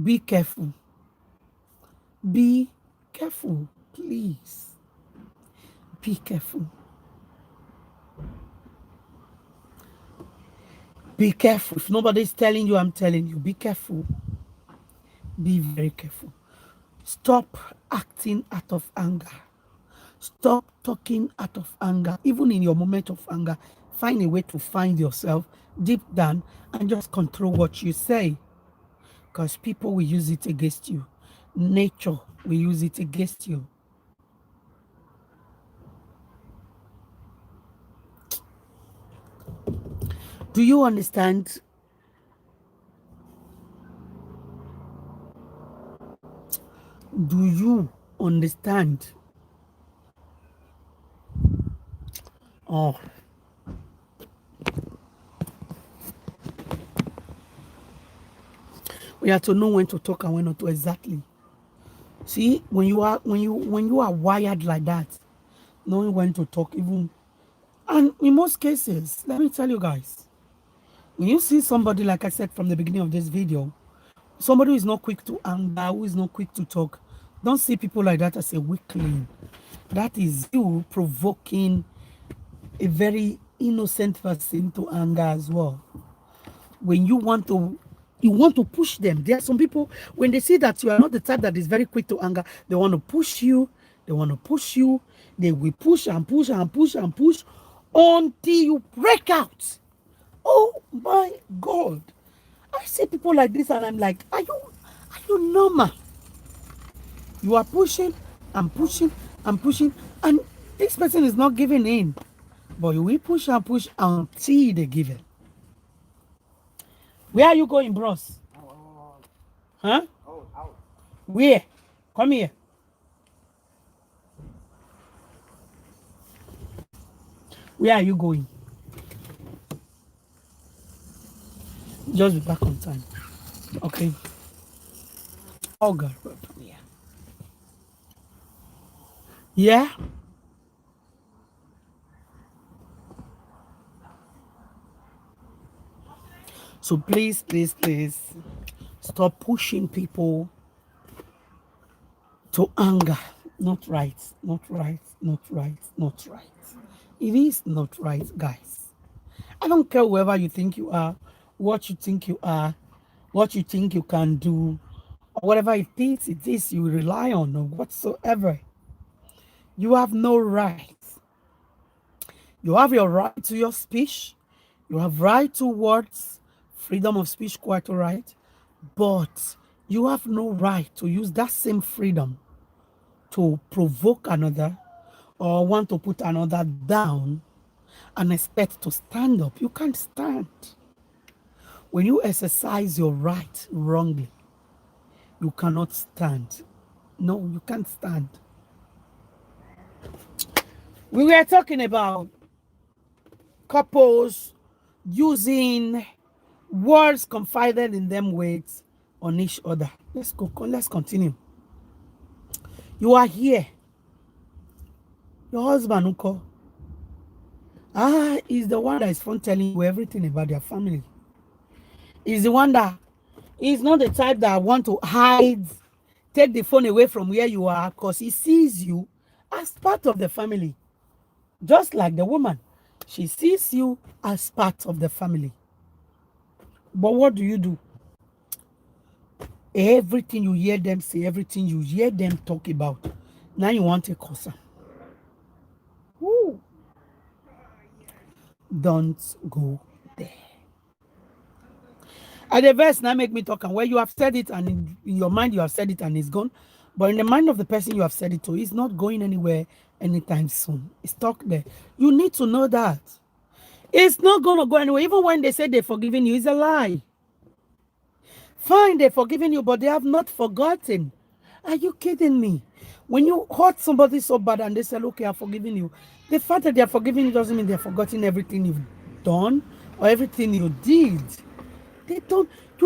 Be careful. Be careful, please. Be careful. Be careful. If nobody's telling you, I'm telling you. Be careful. Be very careful. Stop acting out of anger. Stop talking out of anger. Even in your moment of anger, find a way to find yourself deep down and just control what you say. Because people will use it against you. Nature will use it against you. Do you understand? Do you understand? Oh. We have to know when to talk and when not to exactly. See, when you are wired like that, knowing when to talk, even and in most cases, let me tell you guys, when you see somebody, like I said from the beginning of this video, somebody who is not quick to anger, who is not quick to talk, don't see people like that as a weakling. That is you provoking a very innocent person to anger as well. When you want to push them. There are some people, when they see that you are not the type that is very quick to anger, they want to push you. They want to push you. They will push and push and push and push until you break out. Oh my God. I see people like this and I'm like, are you normal? You are pushing and pushing and pushing, and This person is not giving in, but you will push and push until they give it. Where are you going, bros? Huh? Where? Come here. Where are you going? Just be back on time. Okay. Oh God. Yeah. Yeah. So please, please, please stop pushing people to anger. Not right, not right, not right, not right. It is not right, guys. I don't care whoever you think you are, what you think you are, what you think you can do, or whatever it is you rely on or whatsoever. You have no right. You have your right to your speech. You have right to words, freedom of speech, quite all right. But you have no right to use that same freedom to provoke another or want to put another down and expect to stand up. You can't stand. When you exercise your right wrongly, you cannot stand. No, you can't stand. We were talking about couples using words confided in them with on each other. Let's go. Let's continue. You are here. Your husband, Uko, is the one that is fun telling you everything about their family. Is the one that is not the type that want to hide, take the phone away from where you are because he sees you as part of the family. Just like the woman, she sees you as part of the family. But what do? Everything you hear them say, everything you hear them talk about, now you want a causa. Don't go there. And the verse now make me talk, and where you have said it, and in your mind you have said it, and it's gone. But in the mind of the person you have said it to, it's not going anywhere anytime soon. It's stuck there. You need to know that. It's not going to go anywhere. Even when they say they've forgiven you, it's a lie. Fine, they've forgiven you, but they have not forgotten. Are you kidding me? When you hurt somebody so bad and they say, okay, I've forgiven you, the fact that they are forgiving you doesn't mean they've forgotten everything you've done or everything you did. You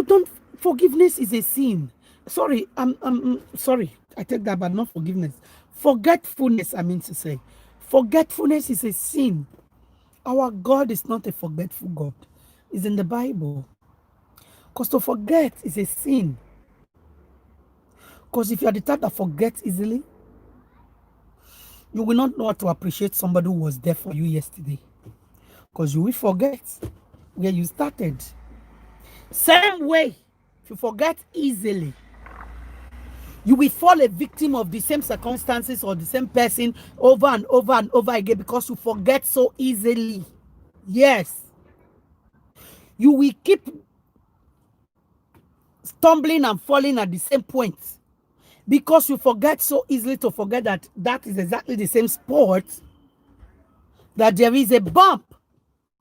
don't, forgiveness is a sin. Sorry, I'm sorry. I take that, but not forgiveness. Forgetfulness, I mean to say. Forgetfulness is a sin. Our God is not a forgetful God. It's in the Bible. Because to forget is a sin. Because if you are the type that forgets easily, you will not know how to appreciate somebody who was there for you yesterday. Because you will forget where you started. Same way, if you forget easily, you will fall a victim of the same circumstances or the same person over and over and over again because you forget so easily. Yes. You will keep stumbling and falling at the same point because you forget so easily to forget that that is exactly the same sport, that there is a bump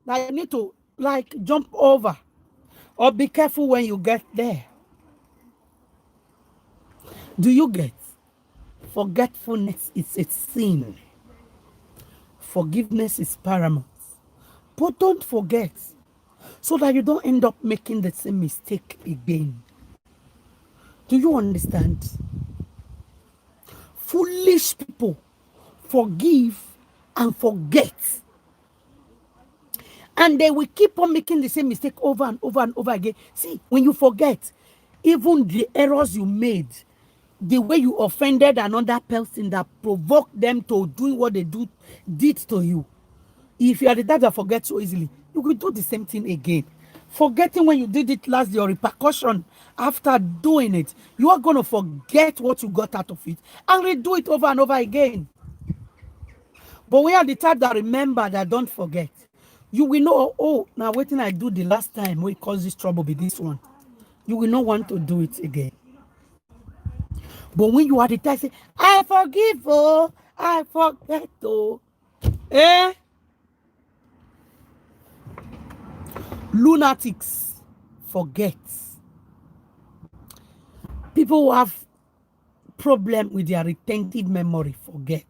that you need to like jump over, or be careful when you get there. Do you get? Forgetfulness is a sin. Forgiveness is paramount. But don't forget, so that you don't end up making the same mistake again. Do you understand? Foolish people forgive and forget. And they will keep on making the same mistake over and over and over again. See, when you forget, even the errors you made, the way you offended another person that provoked them to do what they did to you, if you are the type that forget so easily, you will do the same thing again. Forgetting when you did it last, your repercussion after doing it, you are going to forget what you got out of it and redo it over and over again. But we are the type that remember, that don't forget. You will know, oh, now waiting I do the last time we caused this trouble with this one. You will not want to do it again. But when you are the type say, I forgive, oh, I forget to. Eh? Lunatics forget. People who have problem with their retentive memory forget.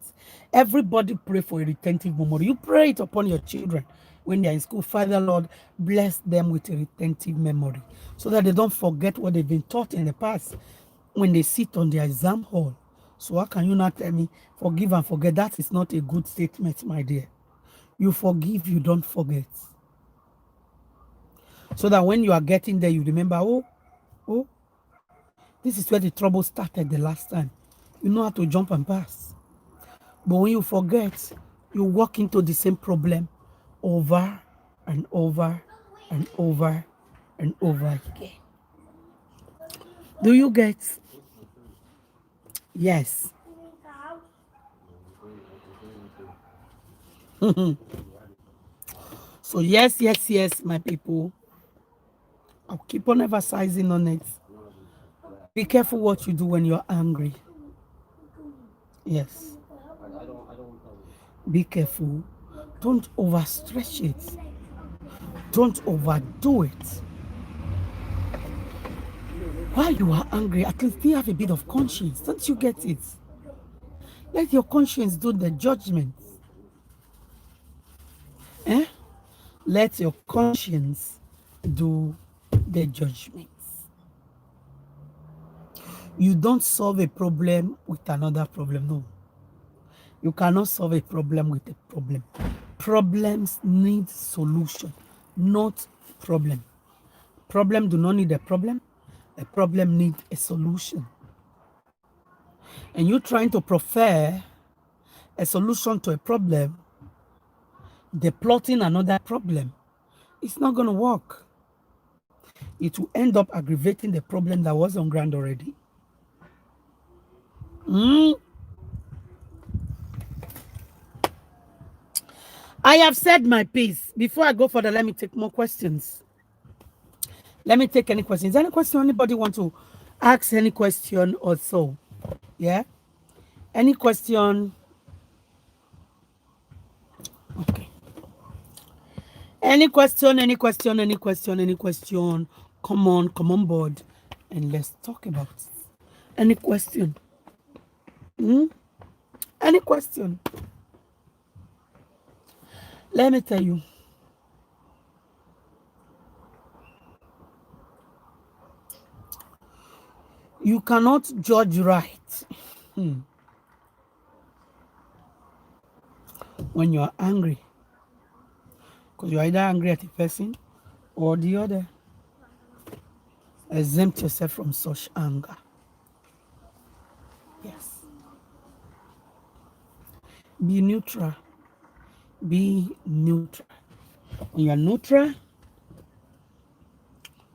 Everybody pray for a retentive memory. You pray it upon your children when they're in school. Father Lord, bless them with a retentive memory so that they don't forget what they've been taught in the past when they sit on the exam hall. So how can you not tell me forgive and forget? That is not a good statement, my dear. You forgive, you don't forget. So that when you are getting there, you remember, oh, this is where the trouble started the last time. You know how to jump and pass. But when you forget, you walk into the same problem over and over and over and over again. Do you get? Yes. So yes, yes, yes, my people. I'll keep on emphasizing on it. Be careful what you do when you're angry. Yes. Be careful. Don't overstretch it. Don't overdo it. While you are angry, at least you have a bit of conscience. Don't you get it? Let your conscience do the judgment. Eh? Let your conscience do the judgment. You don't solve a problem with another problem. No. You cannot solve a problem with a problem. Problems need solution, not problem. Problem do not need a problem. A problem needs a solution. And you trying to prefer a solution to a problem, the plotting another problem, it's not going to work. It will end up aggravating the problem that was on ground already. I have said my piece. Before I go further, let me take more questions. Let me take any questions. Any question? Anybody want to ask any question or so? Yeah? Any question? Okay. Any question, any question, any question, any question? Come on board and let's talk about it. Any question? Any question? Let me tell you. You cannot judge right when you are angry. Because you're either angry at a person or the other. Exempt yourself from such anger. Yes. Be neutral. Be neutral. When you're neutral,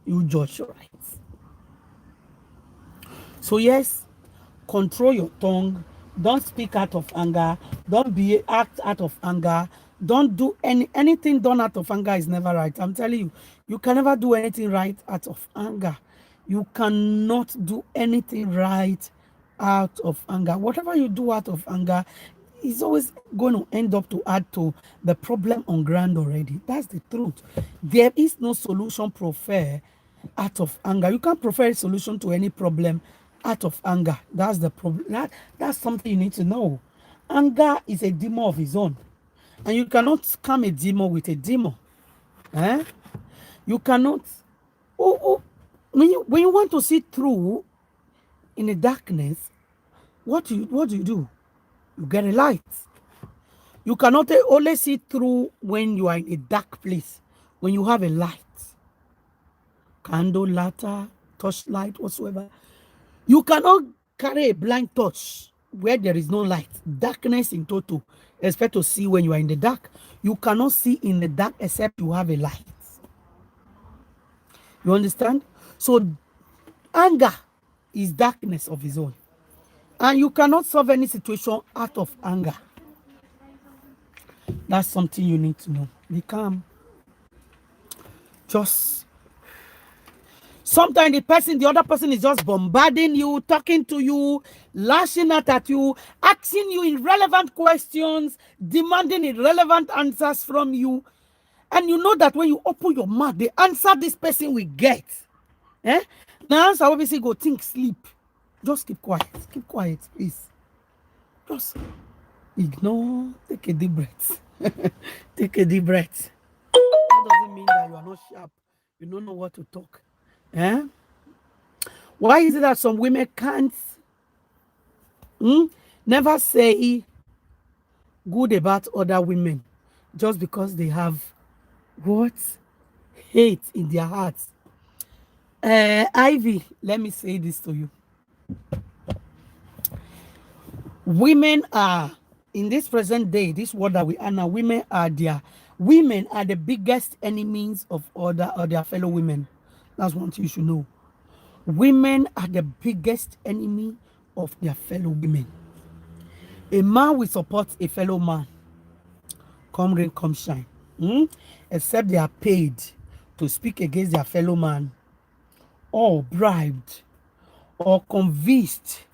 you judge right. So yes, control your tongue. Don't speak out of anger. Don't act out of anger. Don't do anything done out of anger is never right. I'm telling you, you can never do anything right out of anger. You cannot do anything right out of anger. Whatever you do out of anger is always going to end up to add to the problem on ground already. That's the truth. There is no solution preferred out of anger. You can't prefer a solution to any problem out of anger. That's the problem. That's something you need to know. Anger is a demon of its own. And you cannot calm a demon with a demon. Eh? You cannot. When you want to see through in the darkness, what do you do? You get a light. You cannot only see through when you are in a dark place. When you have a light, candle, lantern, torchlight, whatsoever, you cannot carry a blind torch where there is no light. Darkness in total. Expect to see when you are in the dark. You cannot see in the dark except you have a light. You understand? So anger is darkness of its own. And you cannot solve any situation out of anger. That's something you need to know. Be calm. Just Sometimes the other person is just bombarding you, talking to you, lashing out at you, asking you irrelevant questions, demanding irrelevant answers from you. And you know that when you open your mouth, the answer this person will get. Eh? Now answer obviously go think sleep. Just keep quiet. Keep quiet, please. Just ignore. Take a deep breath. Take a deep breath. That doesn't mean that you are not sharp. You don't know what to talk. Eh? Why is it that some women can't never say good about other women just because they have what? Hate in their hearts. Ivy, let me say this to you. Women are, in this present day, this world that we are now, women are the biggest enemies of their fellow women. That's one thing you should know. Women are the biggest enemy of their fellow women. A man will support a fellow man, come rain, come shine. Except they are paid to speak against their fellow man, or bribed, or convinced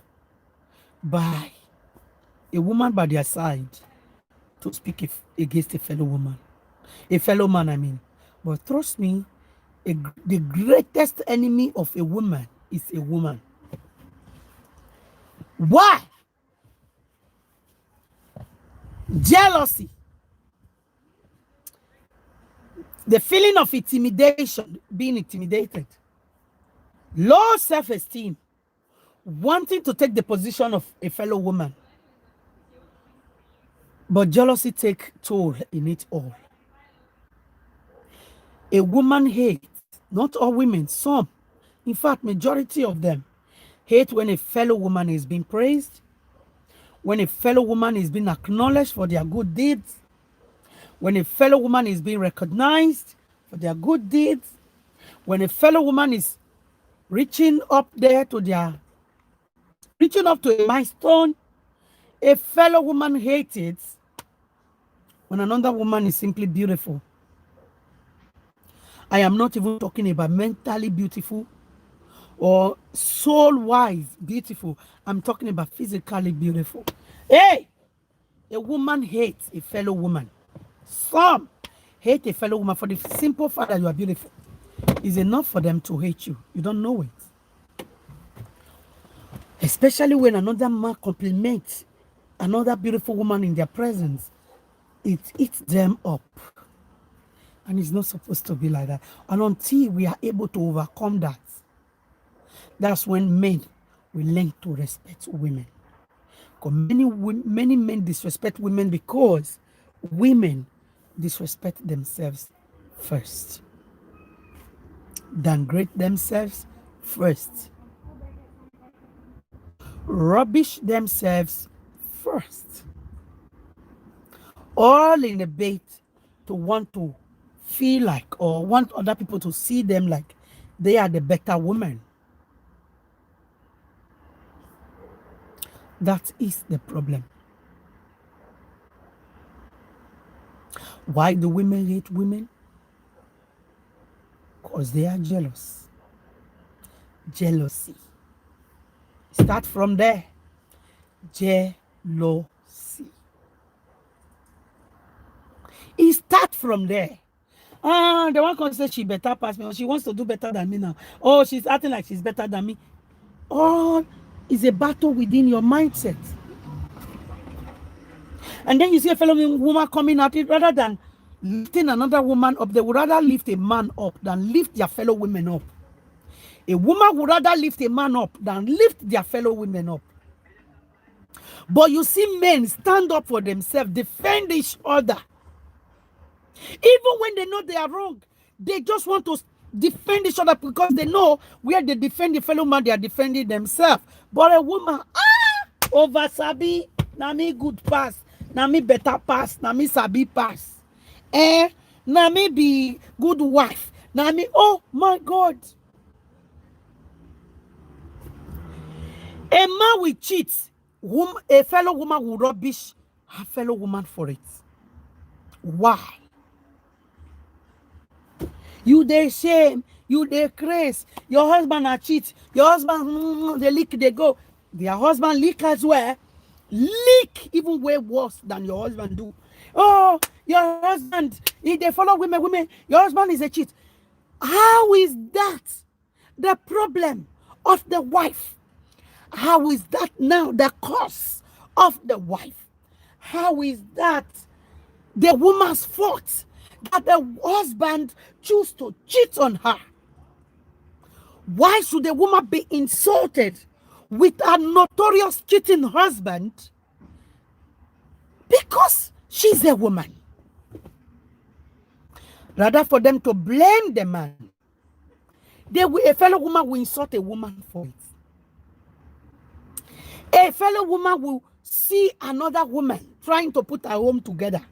by a woman by their side to speak against a fellow woman. A fellow man, I mean. But trust me, the greatest enemy of a woman is a woman. Why? Jealousy. The feeling of intimidation, being intimidated. Low self-esteem. Wanting to take the position of a fellow woman. But jealousy takes toll in it all. A woman hates, not all women, some, in fact, majority of them, hate when a fellow woman is being praised, when a fellow woman is being acknowledged for their good deeds, when a fellow woman is being recognized for their good deeds, when a fellow woman is reaching up to a milestone. A fellow woman hates it when another woman is simply beautiful. I am not even talking about mentally beautiful or soul-wise beautiful. I'm talking about physically beautiful. Hey, a woman hates a fellow woman. Some hate a fellow woman for the simple fact that you are beautiful. It's enough for them to hate you. You don't know it. Especially when another man compliments another beautiful woman in their presence. It eats them up. And it's not supposed to be like that. And until we are able to overcome that, that's when men will learn to respect women. Because many men disrespect women because women disrespect themselves first. Downgrade themselves first. Rubbish themselves first. All in a bait to want to feel like or want other people to see them like they are the better woman. That is the problem. Why do women hate women? Because they are jealous. Jealousy. Start from there. Jealousy. It start from there. The one can say she better pass me, or she wants to do better than me now. Oh, she's acting like she's better than me. All is a battle within your mindset. And then you see a fellow woman coming at it, rather than lifting another woman up, they would rather lift a man up than lift their fellow women up. A woman would rather lift a man up than lift their fellow women up. But you see men stand up for themselves, defend each other. Even when they know they are wrong, they just want to defend each other because they know where they defend the fellow man, they are defending themselves. But a woman, over sabi, na me good pass, na me better pass, na me sabi pass. Na me be good wife, na me, oh my God. A man will cheat, a fellow woman will rubbish her fellow woman for it. Why? You they shame, You they craze. Your husband are cheat. Your husband they leak, they go. Their husband leak as well. Leak even way worse than your husband do. Oh, your husband, if they follow women, your husband is a cheat. How is that the problem of the wife? How is that now the cause of the wife? How is that the woman's fault that the husband choose to cheat on her? Why should the woman be insulted with a notorious cheating husband? Because she's a woman. Rather for them to blame the man, a fellow woman will insult a woman for it. A fellow woman will see another woman trying to put her home together,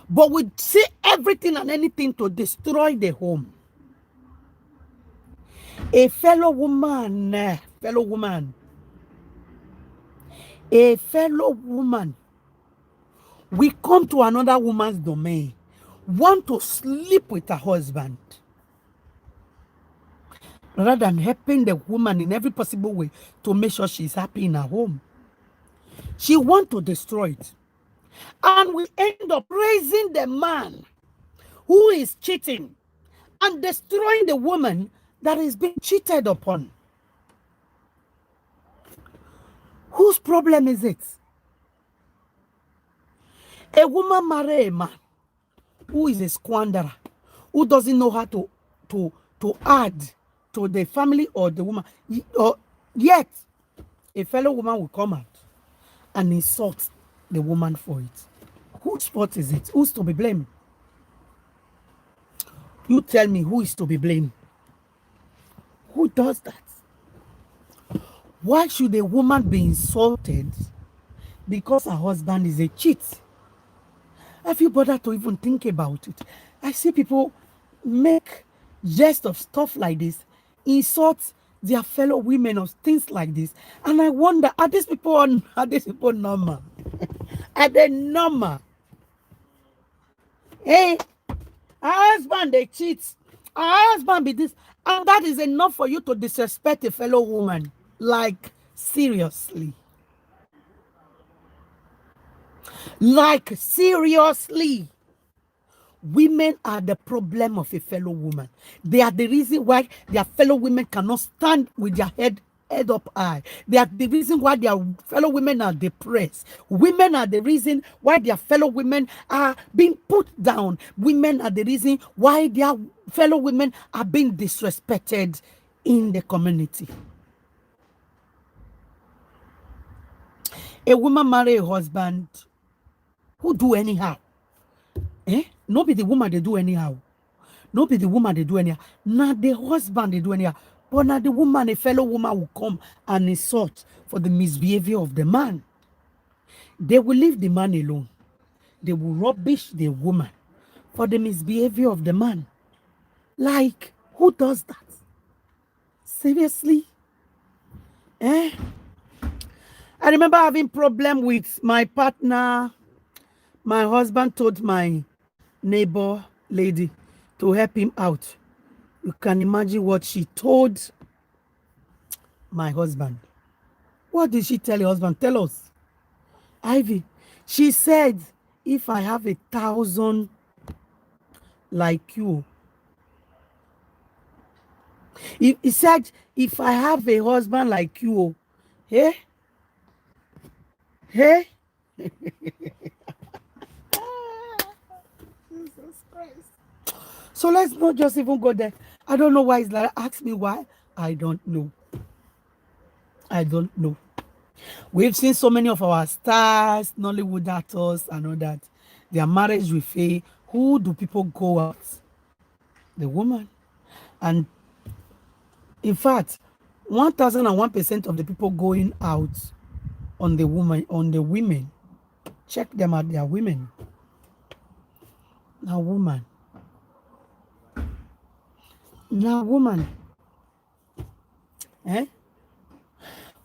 but will see everything and anything to destroy the home. A fellow woman will come to another woman's domain, want to sleep with her husband, rather than helping the woman in every possible way to make sure she's happy in her home. She wants to destroy it. And we end up praising the man who is cheating and destroying the woman that is being cheated upon. Whose problem is it? A woman marry a man who is a squanderer, who doesn't know how to add to the family or the woman. Yet, a fellow woman will come out and insult the woman for it. Whose fault is it? Who's to be blamed? You tell me who is to be blamed. Who does that? Why should a woman be insulted because her husband is a cheat? Have you bothered to even think about it? I see people make jest of stuff like this, insult their fellow women or things like this, and I wonder, are these people normal? Are they normal? Hey, her husband they cheat, her husband be this, and that is enough for you to disrespect a fellow woman. Like, seriously. Like, seriously. Women are the problem of a fellow woman. They are the reason why their fellow women cannot stand with their head up high. They are the reason why their fellow women are depressed. Women are the reason why their fellow women are being put down. Women are the reason why their fellow women are being disrespected in the community. A woman marry a husband who do anyhow. No be the woman they do anyhow. No be the woman they do anyhow. Not the husband they do anyhow. But now the woman, a fellow woman will come and insult for the misbehavior of the man. They will leave the man alone. They will rubbish the woman for the misbehavior of the man. Like, who does that? Seriously? I remember having problem with my partner. My husband told my neighbor lady to help him out. You can imagine what she told my husband. What did she tell your husband? Tell us. Ivy, she said, if I have 1,000 like you, he said, if I have a husband like you, hey, Jesus Christ. So let's not just even go there. I don't know why it's like, ask me why. I don't know. We've seen so many of our stars, Nollywood actors and all that. Their marriage will fail. Who do people go out? The woman. And in fact, 1,001% of the people going out on the women, check them out, they are women. Now woman.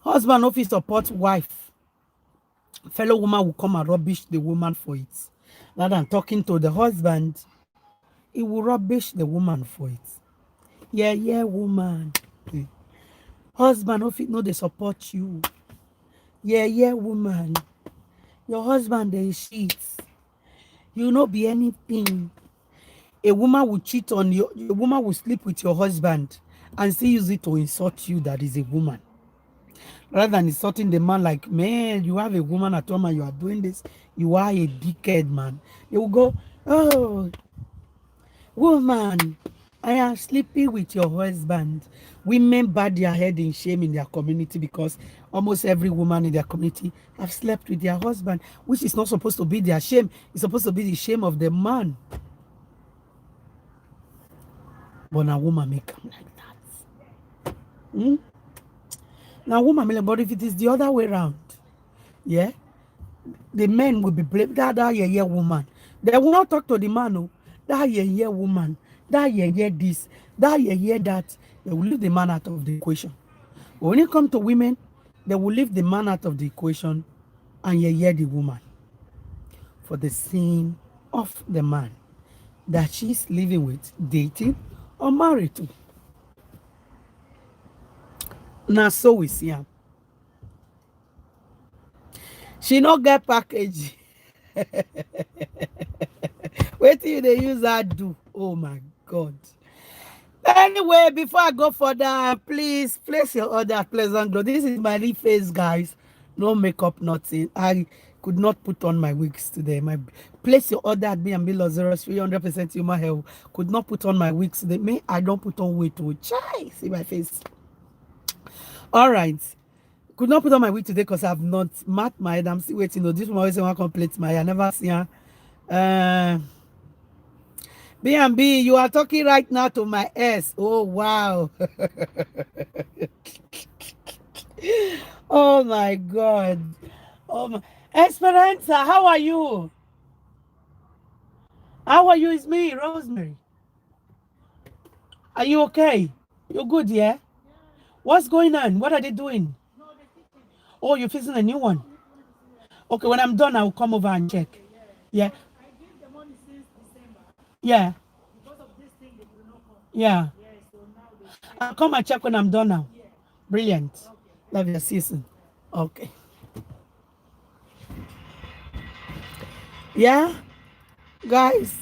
Husband office support wife. Fellow woman will come and rubbish the woman for it. Rather than talking to the husband, he will rubbish the woman for it. Yeah, yeah, woman. Eh. Husband, if it no, they support you. Yeah, yeah, woman. Your husband, they cheat. You no be anything. A woman will cheat on you. A woman will sleep with your husband and still use it to insult you that is a woman. Rather than insulting the man like, man, you have a woman at home and you are doing this. You are a dickhead, man. They will go, oh, woman, I am sleeping with your husband. Women bat their head in shame in their community because almost every woman in their community have slept with their husband, which is not supposed to be their shame. It's supposed to be the shame of the man. But a woman make come like that. Hmm? Now, woman, but if it is the other way around, yeah, the men will be blamed. That yeah woman. They will not talk to the man. Oh, that yeah woman. That yeah this. That yeah that. They will leave the man out of the equation. But when it comes to women, they will leave the man out of the equation and yeah the woman for the sin of the man that she's living with, dating, or married to. Now so we see her. She not get package. Wait till they use that do. Oh my God. Anyway, before I go further, please place your order, Pleasant Glow. This is my real face, guys. No makeup, nothing. I could not put on my wigs today. My place your order at B&B Lazarus 300% human hair. Could not put on my wigs today. Me, I don't put on weight to chai. See my face. All right. Could not put on my wig today because I've not mat my head. I'm still waiting. No, this one always want to complete my hair. I never see her. B&B, you are talking right now to my S. Oh, wow. Oh, my God. Oh, my. Esperanza, how are you? How are you? It's me, Rosemary. Are you okay? You're good, yeah? What's going on? What are they doing? Oh, you're fixing a new one. Okay, when I'm done, I'll come over and check. Yeah, I gave the money since December. yeah, Because of this thing, they will not come. yeah. Yes, so now they say, I'll come and check when I'm done now. yeah, Brilliant. okay. Love your season. Okay. Yeah, guys,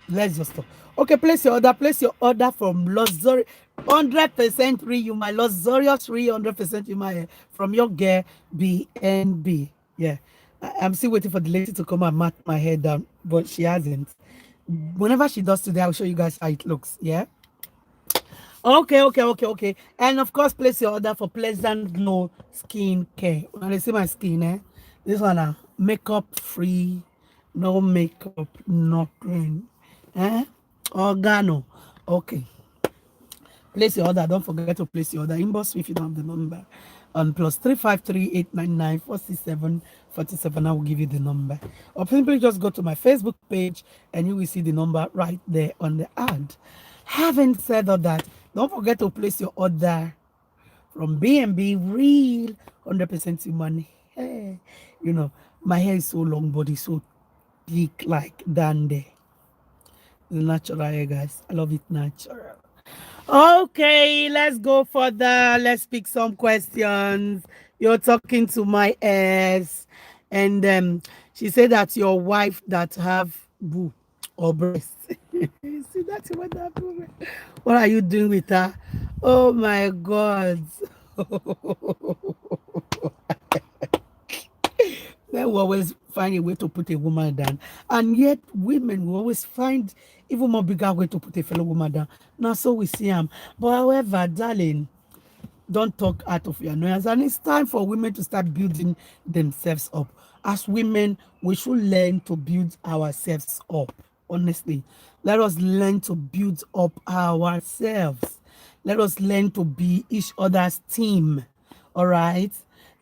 let's just stop. Okay, place your order. Place your order from luxury, 100% real, my luxurious 300% human from your girl BNB. Yeah, I'm still waiting for the lady to come and mat my hair down, but she hasn't. Whenever she does today, I'll show you guys how it looks. Yeah. Okay. And of course, place your order for Pleasant Glow Skin Care. When I see my skin, this one, makeup free, no makeup, nothing. Organo. Okay. Place your order. Don't forget to place your order. Inbox me if you don't have the number. On +353 899 467 47. I will give you the number. Or simply just go to my Facebook page and you will see the number right there on the ad. Having said all that, don't forget to place your order from B&B Real 100% human hair. You know, my hair is so long, body so thick like dandy. The natural hair, guys. I love it natural. Okay, let's go further. Let's pick some questions. You're talking to my ass. And she said that your wife that have boo or breast. See, that's what happened. What are you doing with her? Oh my God. Men will always find a way to put a woman down. And yet women will always find even more bigger way to put a fellow woman down. Now so we see them. But however, darling, don't talk out of your annoyance. And it's time for women to start building themselves up. As women, we should learn to build ourselves up. Honestly, let us learn to build up ourselves. Let us learn to be each other's team. All right.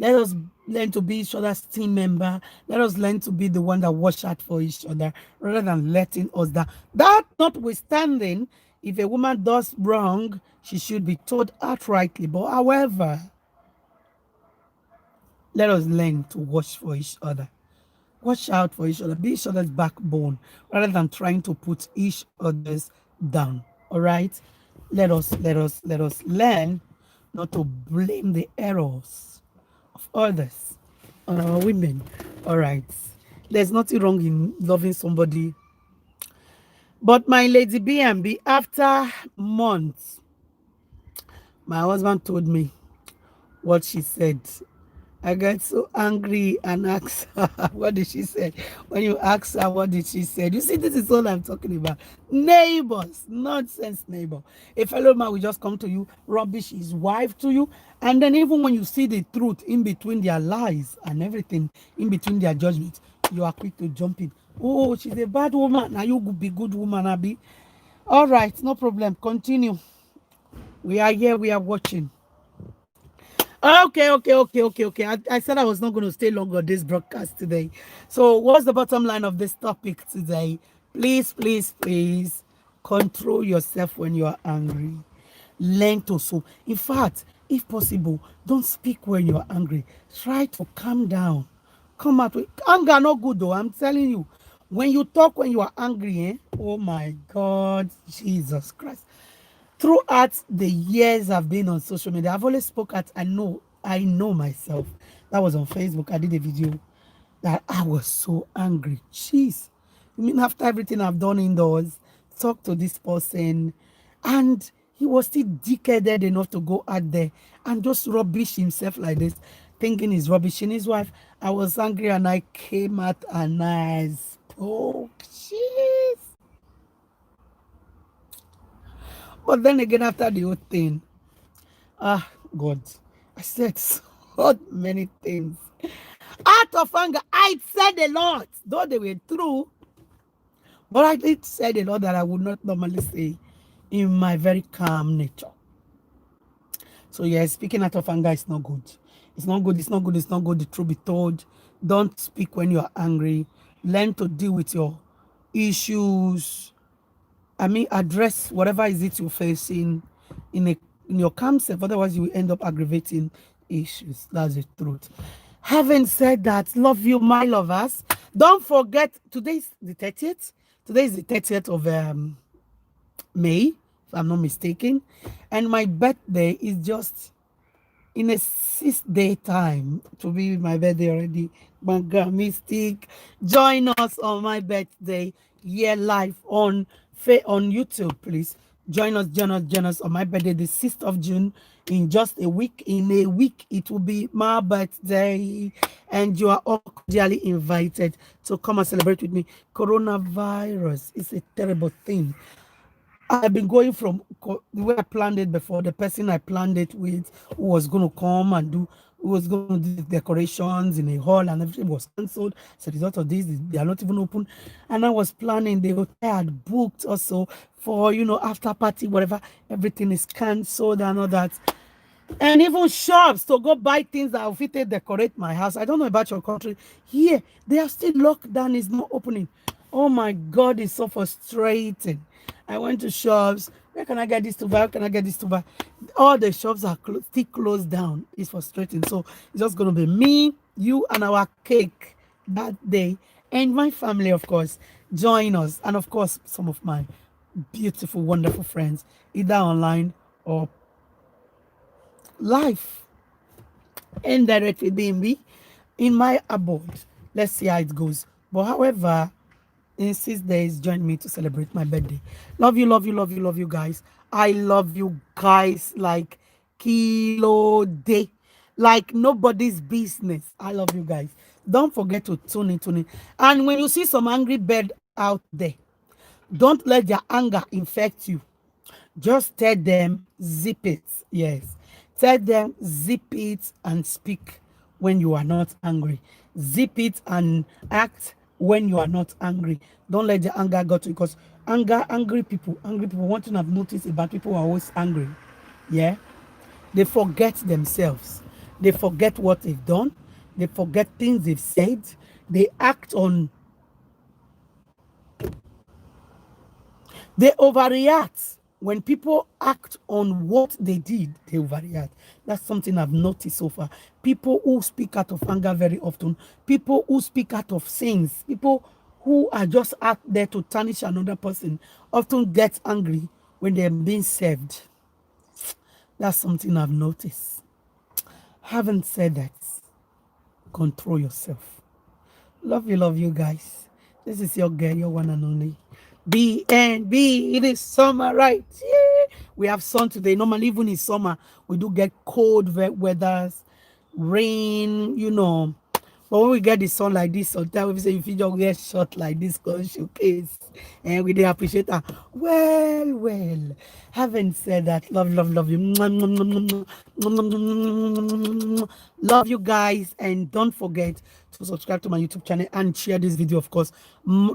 Let us learn to be each other's team member. Let us learn to be the one that watch out for each other rather than letting us down. That notwithstanding, if a woman does wrong, she should be told outrightly. But however, let us learn to watch for each other. Watch out for each other. Be each other's backbone rather than trying to put each other's down. All right? Let us learn not to blame the errors of others on our women. All right. There's nothing wrong in loving somebody. But my lady B&B, after months, my husband told me what she said. I got so angry and asked her, what did she say? When you ask her, what did she say? You see, this is all I'm talking about. Neighbors, nonsense neighbor. A fellow man will just come to you, rubbish his wife to you. And then even when you see the truth in between their lies and everything, in between their judgments, you are quick to jump in. Oh, she's a bad woman. Now you be good woman, Abby. All right, no problem. Continue. We are here. We are watching. Okay. I said I was not going to stay long on this broadcast today. So, what's the bottom line of this topic today? Please control yourself when you are angry. Learn to so. In fact, if possible, don't speak when you are angry. Try to calm down. Come out with anger, not good though. I'm telling you. When you talk when you are angry, oh my God, Jesus Christ, throughout the years I've been on social media, I've always spoke at I know myself. That was on Facebook. I did a video that I was so angry. Jeez. I mean, after everything I've done indoors, talk to this person, and he was still dickheaded enough to go out there and just rubbish himself like this, thinking he's rubbishing his wife. I was angry and I came out and I spoke. Jeez. But then again, after the whole thing, ah, God, I said so many things. Out of anger, I said a lot, though they were true, but I did say a lot that I would not normally say in my very calm nature. So, yeah, speaking out of anger is not good. It's not good, it's not good, it's not good. The truth be told, don't speak when you are angry. Learn to deal with your issues. I mean, address whatever is it you're facing in a in your calm self. Otherwise, you will end up aggravating issues. That's the truth. Having said that, love you, my lovers. Don't forget today's the 30th. Today is the 30th of May, if I'm not mistaken, and my birthday is just in a 6 day time to be my birthday already. Banga Mystic. Join us on my birthday here live on YouTube, please. Join us on my birthday, the 6th of June. In just a week, it will be my birthday, and you are all cordially invited to come and celebrate with me. Coronavirus is a terrible thing. I've been going from the way I planned it before. The person I planned it with, who was going to come and who was going to do the decorations in a hall, and everything was cancelled. As a result of this, they are not even open. And I was planning the hotel I had booked also for, after party, whatever. Everything is cancelled and all that. And even shops to go buy things that will fit to decorate my house. I don't know about your country. Here, they are still locked down, is not opening. Oh my God, it's so frustrating. I went to shops. Where can I get this to buy? Where can I get this to buy? All the shops are still closed down. It's frustrating. So it's just going to be me, you, and our cake that day. And my family, of course, join us. And of course, some of my beautiful, wonderful friends, either online or live and directly B&B in my abode. Let's see how it goes. But however, in 6 days, join me to celebrate my birthday. Love you, guys. I love you guys like kilo day, like nobody's business. I love you guys. Don't forget to tune in. And when you see some angry bird out there, don't let their anger infect you. Just tell them, zip it. Yes. Tell them, zip it and speak when you are not angry. Zip it and act when you are not angry. Don't let the anger go to you, because angry people, one thing I've noticed about people who are always angry, yeah, they forget themselves. They forget what they've done. They forget things they've said. They act on, they overreact. When people act on what they did, they overreact. That's something I've noticed so far. People who speak out of anger very often, people who speak out of sins, people who are just out there to tarnish another person often get angry when they're being served. That's something I've noticed. Having said that, control yourself. Love you guys. This is your girl, your one and only. BNB. It is summer, right? Yeah. We have sun today. Normally, even in summer, we do get cold weathers, rain, you know. But when we get the sun like this, sometimes we say if you just get shot like this, cause showcase, and we do appreciate that. Well. Having said that, love you. Love you guys, and don't forget to subscribe to my YouTube channel and share this video, of course.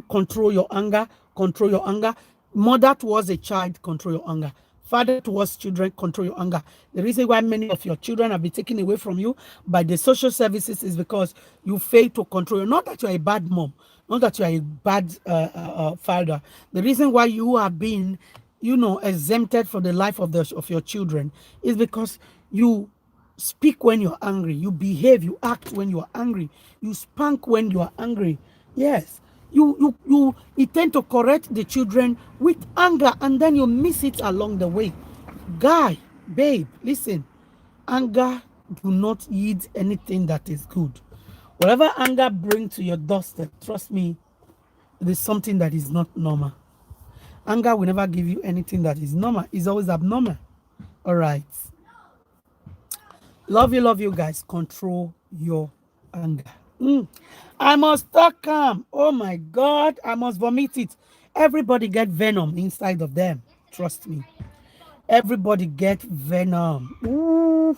Control your anger. Control your anger. Mother towards a child, control your anger. Father towards children, control your anger. The reason why many of your children have been taken away from you by the social services is because you fail to control. Not that you are a bad mom, not that you are a bad father. The reason why you have been, you know, exempted from the life of your children is because you speak when you're angry, you behave, you act when you are angry, you spank when you are angry. Yes, you tend to correct the children with anger, and then you miss it along the way. Guy, babe, listen, anger do not yield anything that is good. Whatever anger brings to your doorstep, trust me, it is something that is not normal. Anger will never give you anything that is normal. It's always abnormal. All right. Love you guys. Control your anger. I must talk calm. Oh my God. I must vomit it. Everybody get venom inside of them. Trust me. Everybody get venom. Ooh.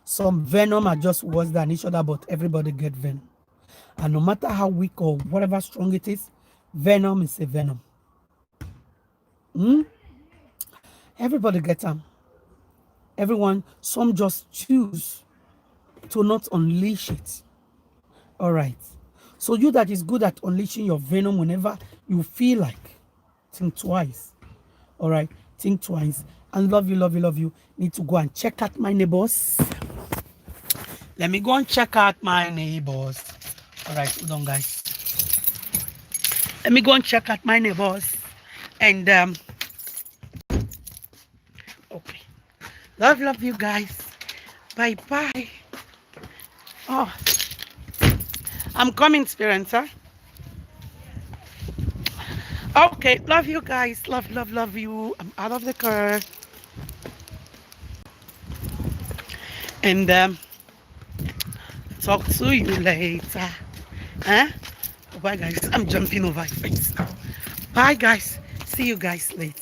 Some venom are just worse than each other, but everybody get venom. And no matter how weak or whatever strong it is, venom is a venom. Everybody get them. Everyone, some just choose to not unleash it. All right. So you that is good at unleashing your venom whenever you feel like, think twice. All right. Think twice. And love you. Need to go and check out my neighbors. Let me go and check out my neighbors. All right. Hold on, guys. Let me go and check out my neighbors. And, okay. Love you guys. Bye. Oh, I'm coming, Speranza. Okay, love you guys. Love you. I'm out of the car. And talk to you later. Huh? Bye, guys. I'm jumping over your face. Bye, guys. See you guys later.